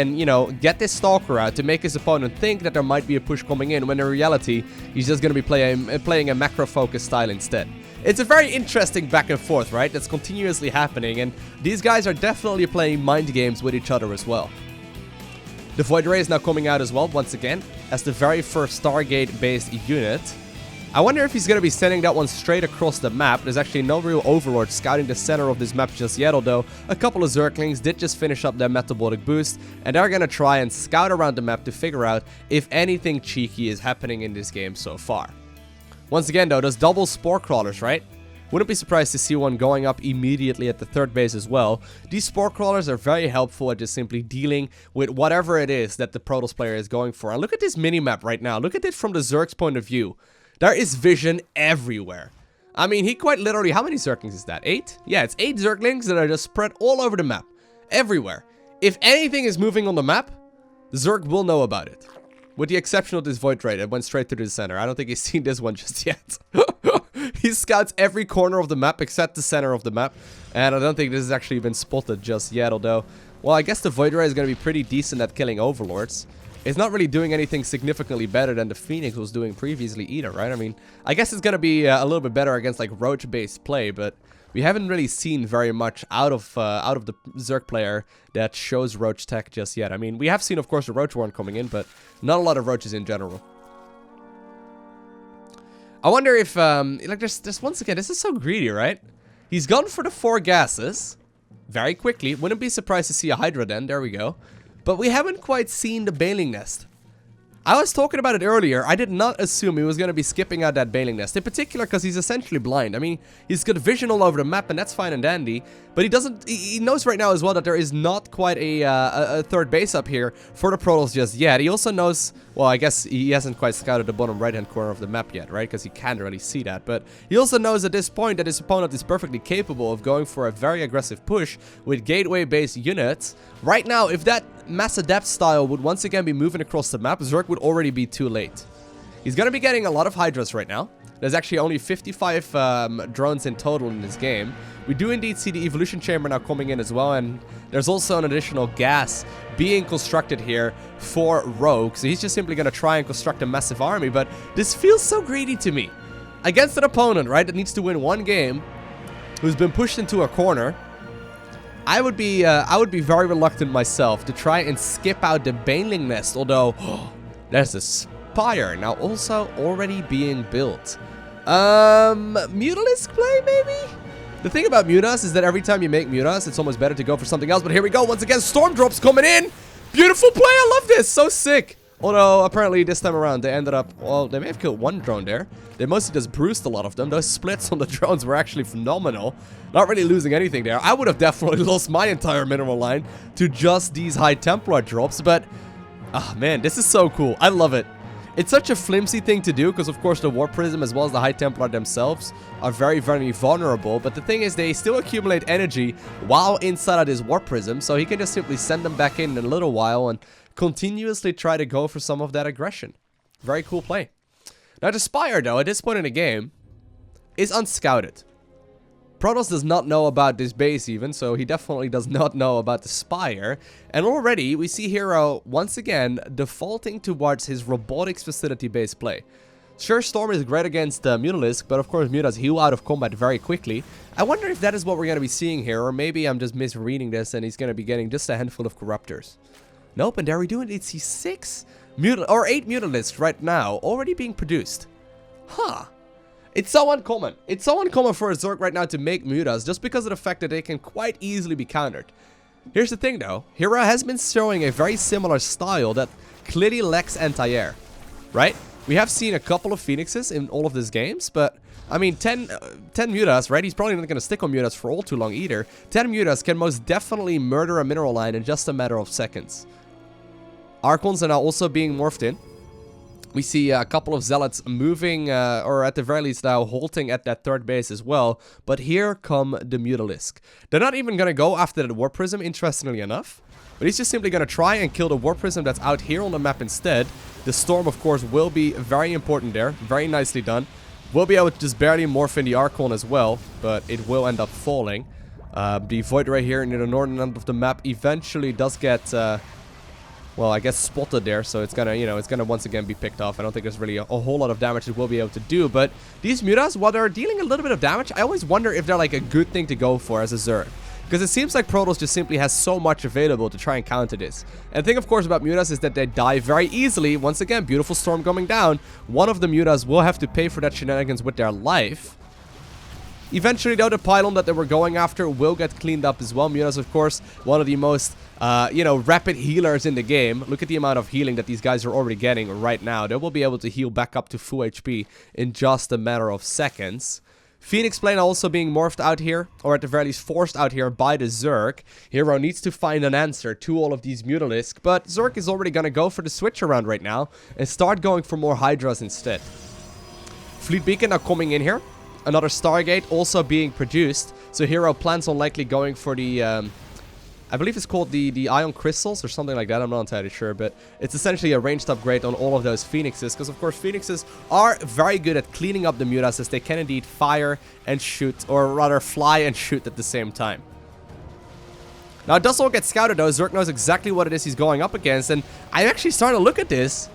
get this Stalker out to make his opponent think that there might be a push coming in, when in reality, he's just going to be playing a macro-focused style instead. It's a very interesting back and forth, right? That's continuously happening, and these guys are definitely playing mind games with each other as well. The Void Ray is now coming out as well, once again, as the very first Stargate-based unit. I wonder if he's going to be sending that one straight across the map. There's actually no real Overlord scouting the center of this map just yet, although a couple of Zerglings did just finish up their metabolic boost, and they're going to try and scout around the map to figure out if anything cheeky is happening in this game so far. Once again though, those double Spore Crawlers, right? Wouldn't be surprised to see one going up immediately at the third base as well. These Spore Crawlers are very helpful at just simply dealing with whatever it is that the Protoss player is going for. And look at this minimap right now. Look at it from the Zerg's point of view. There is vision everywhere. I mean, he quite literally, how many Zerglings is that? 8? Yeah, it's 8 Zerglings that are just spread all over the map. Everywhere. If anything is moving on the map, Zerg will know about it. With the exception of this Void Ray that went straight to the center. I don't think he's seen this one just yet. He scouts every corner of the map except the center of the map. And I don't think this has actually been spotted just yet, although, well, I guess the Void Ray is going to be pretty decent at killing Overlords. It's not really doing anything significantly better than the Phoenix was doing previously either, right? I mean, I guess it's going to be a little bit better against like Roach-based play, but we haven't really seen very much out of the Zerg player that shows Roach tech just yet. I mean, we have seen, of course, the Roach one coming in, but not a lot of Roaches in general. I wonder if, like, there's once again, this is so greedy, right? He's gone for the 4 gases very quickly. Wouldn't be surprised to see a Hydra then. There we go. But we haven't quite seen the Bailing Nest. I was talking about it earlier. I did not assume he was going to be skipping out that Bailing Nest. In particular because he's essentially blind. I mean, he's got vision all over the map and that's fine and dandy. But he knows right now as well that there is not quite a third base up here for the Protoss just yet. He also knows Well, I guess he hasn't quite scouted the bottom right-hand corner of the map yet, right? Because he can't really see that. But he also knows at this point that his opponent is perfectly capable of going for a very aggressive push with gateway-based units. Right now, if that mass adept style would once again be moving across the map, Zerg would already be too late. He's going to be getting a lot of Hydras right now. There's actually only 55 drones in total in this game. We do indeed see the evolution chamber now coming in as well, and there's also an additional gas being constructed here for Rogue. So he's just simply going to try and construct a massive army, but this feels so greedy to me. Against an opponent, right, that needs to win one game, who's been pushed into a corner, I would be very reluctant myself to try and skip out the Baneling Nest, although there's a Spire now also already being built. Mutalisk play, maybe? The thing about Mutas is that every time you make Mutas, it's almost better to go for something else. But here we go. Once again, Storm Drops coming in. Beautiful play. I love this. So sick. Although, apparently, this time around, they ended up... Well, they may have killed one drone there. They mostly just bruised a lot of them. Those splits on the drones were actually phenomenal. Not really losing anything there. I would have definitely lost my entire mineral line to just these High Templar drops. But, oh, man, this is so cool. I love it. It's such a flimsy thing to do because, of course, the Warp Prism as well as the High Templar themselves are very, very vulnerable. But the thing is, they still accumulate energy while inside of this Warp Prism. So he can just simply send them back in a little while and continuously try to go for some of that aggression. Very cool play. Now, the Spire, though, at this point in the game, is unscouted. Protoss does not know about this base even, so he definitely does not know about the Spire. And already, we see Hero, once again, defaulting towards his robotics facility-based play. Sure, Storm is great against Mutalisk, but of course Mutas heal out of combat very quickly. I wonder if that is what we're going to be seeing here, or maybe I'm just misreading this and he's going to be getting just a handful of Corruptors. Nope, and there we do it. It's 8 Mutalisks right now, already being produced. Huh. It's so uncommon. It's so uncommon for a Zerg right now to make Mutas just because of the fact that they can quite easily be countered. Here's the thing though. Hera has been showing a very similar style that clearly lacks anti-air. Right? We have seen a couple of Phoenixes in all of these games, but I mean 10 Mutas, right? He's probably not going to stick on Mutas for all too long either. 10 Mutas can most definitely murder a mineral line in just a matter of seconds. Archons are now also being morphed in. We see a couple of Zealots moving, or at the very least now halting at that third base as well. But here come the Mutalisk. They're not even going to go after the Warp Prism, interestingly enough. But he's just simply going to try and kill the Warp Prism that's out here on the map instead. The Storm, of course, will be very important there. Very nicely done. We'll be able to just barely morph in the Archon as well, but it will end up falling. The Void right here near the northern end of the map eventually does get... well, I guess spotted there, so it's gonna, it's gonna once again be picked off. I don't think there's really a whole lot of damage it will be able to do, but these Mutas, while they're dealing a little bit of damage, I always wonder if they're like a good thing to go for as a Zerg. Because it seems like Protoss just simply has so much available to try and counter this. And the thing, of course, about Mutas is that they die very easily. Once again, beautiful Storm coming down. One of the Mutas will have to pay for that shenanigans with their life. Eventually, though, the pylon that they were going after will get cleaned up as well. Mutas, of course, one of the most, rapid healers in the game. Look at the amount of healing that these guys are already getting right now. They will be able to heal back up to full HP in just a matter of seconds. Phoenix Plane also being morphed out here, or at the very least forced out here by the Zerg. Hero needs to find an answer to all of these Mutalisk, but Zerg is already going to go for the switch around right now and start going for more Hydras instead. Fleet Beacon now coming in here. Another Stargate also being produced. So Hero plans on likely going for the, I believe it's called the Ion Crystals or something like that. I'm not entirely sure, but it's essentially a ranged upgrade on all of those Phoenixes. Because, of course, Phoenixes are very good at cleaning up the Mutas as they can indeed fire and shoot, or rather fly and shoot at the same time. Now, it does all get scouted, though. Zerg knows exactly what it is he's going up against. And I'm actually starting to look at this.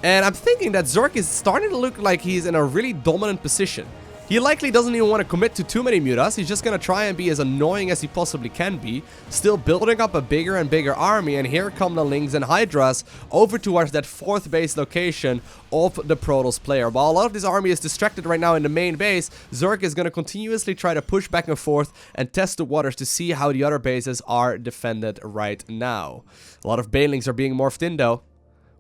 And I'm thinking that Zerg is starting to look like he's in a really dominant position. He likely doesn't even want to commit to too many Mutas. He's just going to try and be as annoying as he possibly can be. Still building up a bigger and bigger army. And here come the Lings and Hydras over towards that fourth base location of the Protoss player. While a lot of this army is distracted right now in the main base, Zerg is going to continuously try to push back and forth and test the waters to see how the other bases are defended right now. A lot of Banelings are being morphed in though.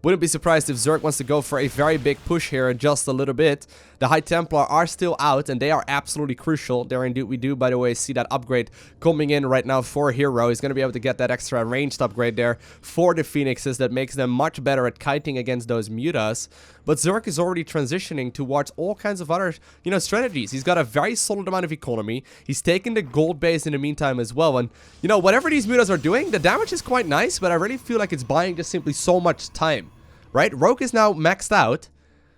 Wouldn't be surprised if Zerg wants to go for a very big push here in just a little bit. The High Templar are still out, and they are absolutely crucial. There indeed we do, by the way, see that upgrade coming in right now for Hero. He's going to be able to get that extra ranged upgrade there for the Phoenixes that makes them much better at kiting against those mutas. But Zerg is already transitioning towards all kinds of other, strategies. He's got a very solid amount of economy. He's taken the gold base in the meantime as well. And, whatever these mutas are doing, the damage is quite nice, but I really feel like it's buying just simply so much time. Right? Rogue is now maxed out.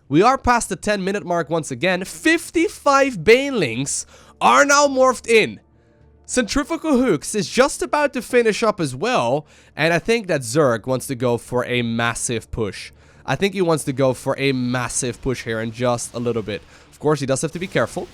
We are past the 10-minute mark once again. 55 Banelings are now morphed in. Centrifugal Hooks is just about to finish up as well. And I think that Zerg wants to go for a massive push. I think he wants to go for a massive push here in just a little bit. Of course, he does have to be careful.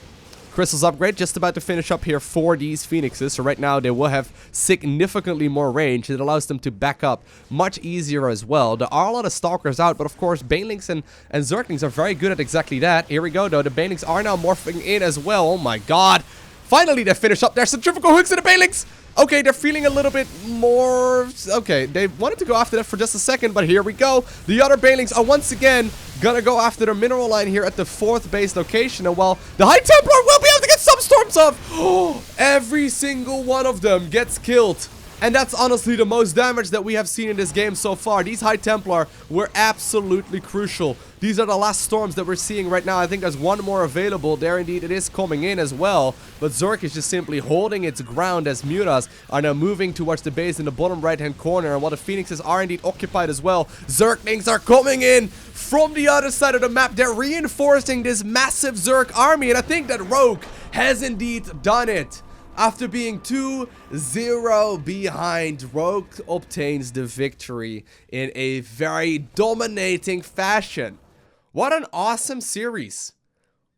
Crystal's upgrade just about to finish up here for these Phoenixes. So right now they will have significantly more range. It allows them to back up much easier as well. There are a lot of Stalkers out, but of course Banelings and Zerglings are very good at exactly that. Here we go though. The Banelings are now morphing in as well. Oh my god. Finally they finish up their centrifugal hooks in the Banelings. Okay, they're feeling a little bit more... Okay, they wanted to go after that for just a second, but here we go. The other Banelings are once again gonna go after the mineral line here at the 4th base location. And while the High Templar will be able to get some storms off, every single one of them gets killed. And that's honestly the most damage that we have seen in this game so far. These High Templar were absolutely crucial. These are the last storms that we're seeing right now. I think there's one more available. There indeed it is coming in as well. But Zerg is just simply holding its ground as mutas are now moving towards the base in the bottom right-hand corner. And while the Phoenixes are indeed occupied as well, Zerglings are coming in from the other side of the map. They're reinforcing this massive Zerg army. And I think that Rogue has indeed done it. After being 2-0 behind, Rogue obtains the victory in a very dominating fashion. What an awesome series.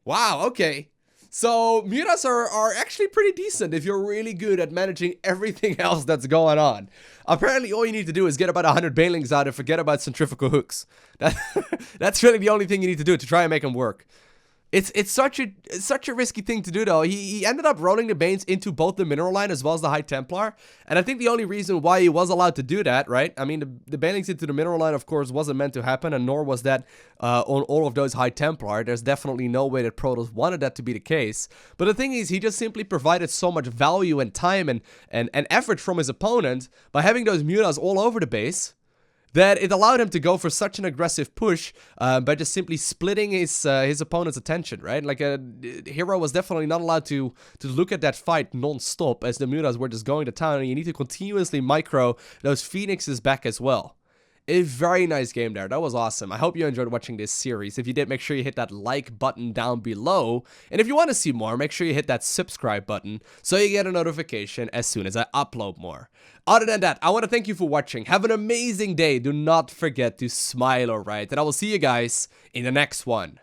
Wow, okay. So, mutas are actually pretty decent if you're really good at managing everything else that's going on. Apparently, all you need to do is get about 100 Banelings out and forget about centrifugal hooks. That's really the only thing you need to do to try and make them work. It's such a risky thing to do though. He ended up rolling the Banes into both the mineral line as well as the High Templar. And I think the only reason why he was allowed to do that, right? I mean, the Banelings into the mineral line, of course, wasn't meant to happen, and nor was that on all of those High Templar. There's definitely no way that Protoss wanted that to be the case. But the thing is, he just simply provided so much value and time and effort from his opponent by having those mutas all over the base, that it allowed him to go for such an aggressive push by just simply splitting his opponent's attention, right? Like, Hero was definitely not allowed to look at that fight non-stop as the mutas were just going to town, and you need to continuously micro those Phoenixes back as well. A very nice game there. That was awesome. I hope you enjoyed watching this series. If you did, make sure you hit that like button down below. And if you want to see more, make sure you hit that subscribe button so you get a notification as soon as I upload more. Other than that, I want to thank you for watching. Have an amazing day. Do not forget to smile, alright? And I will see you guys in the next one.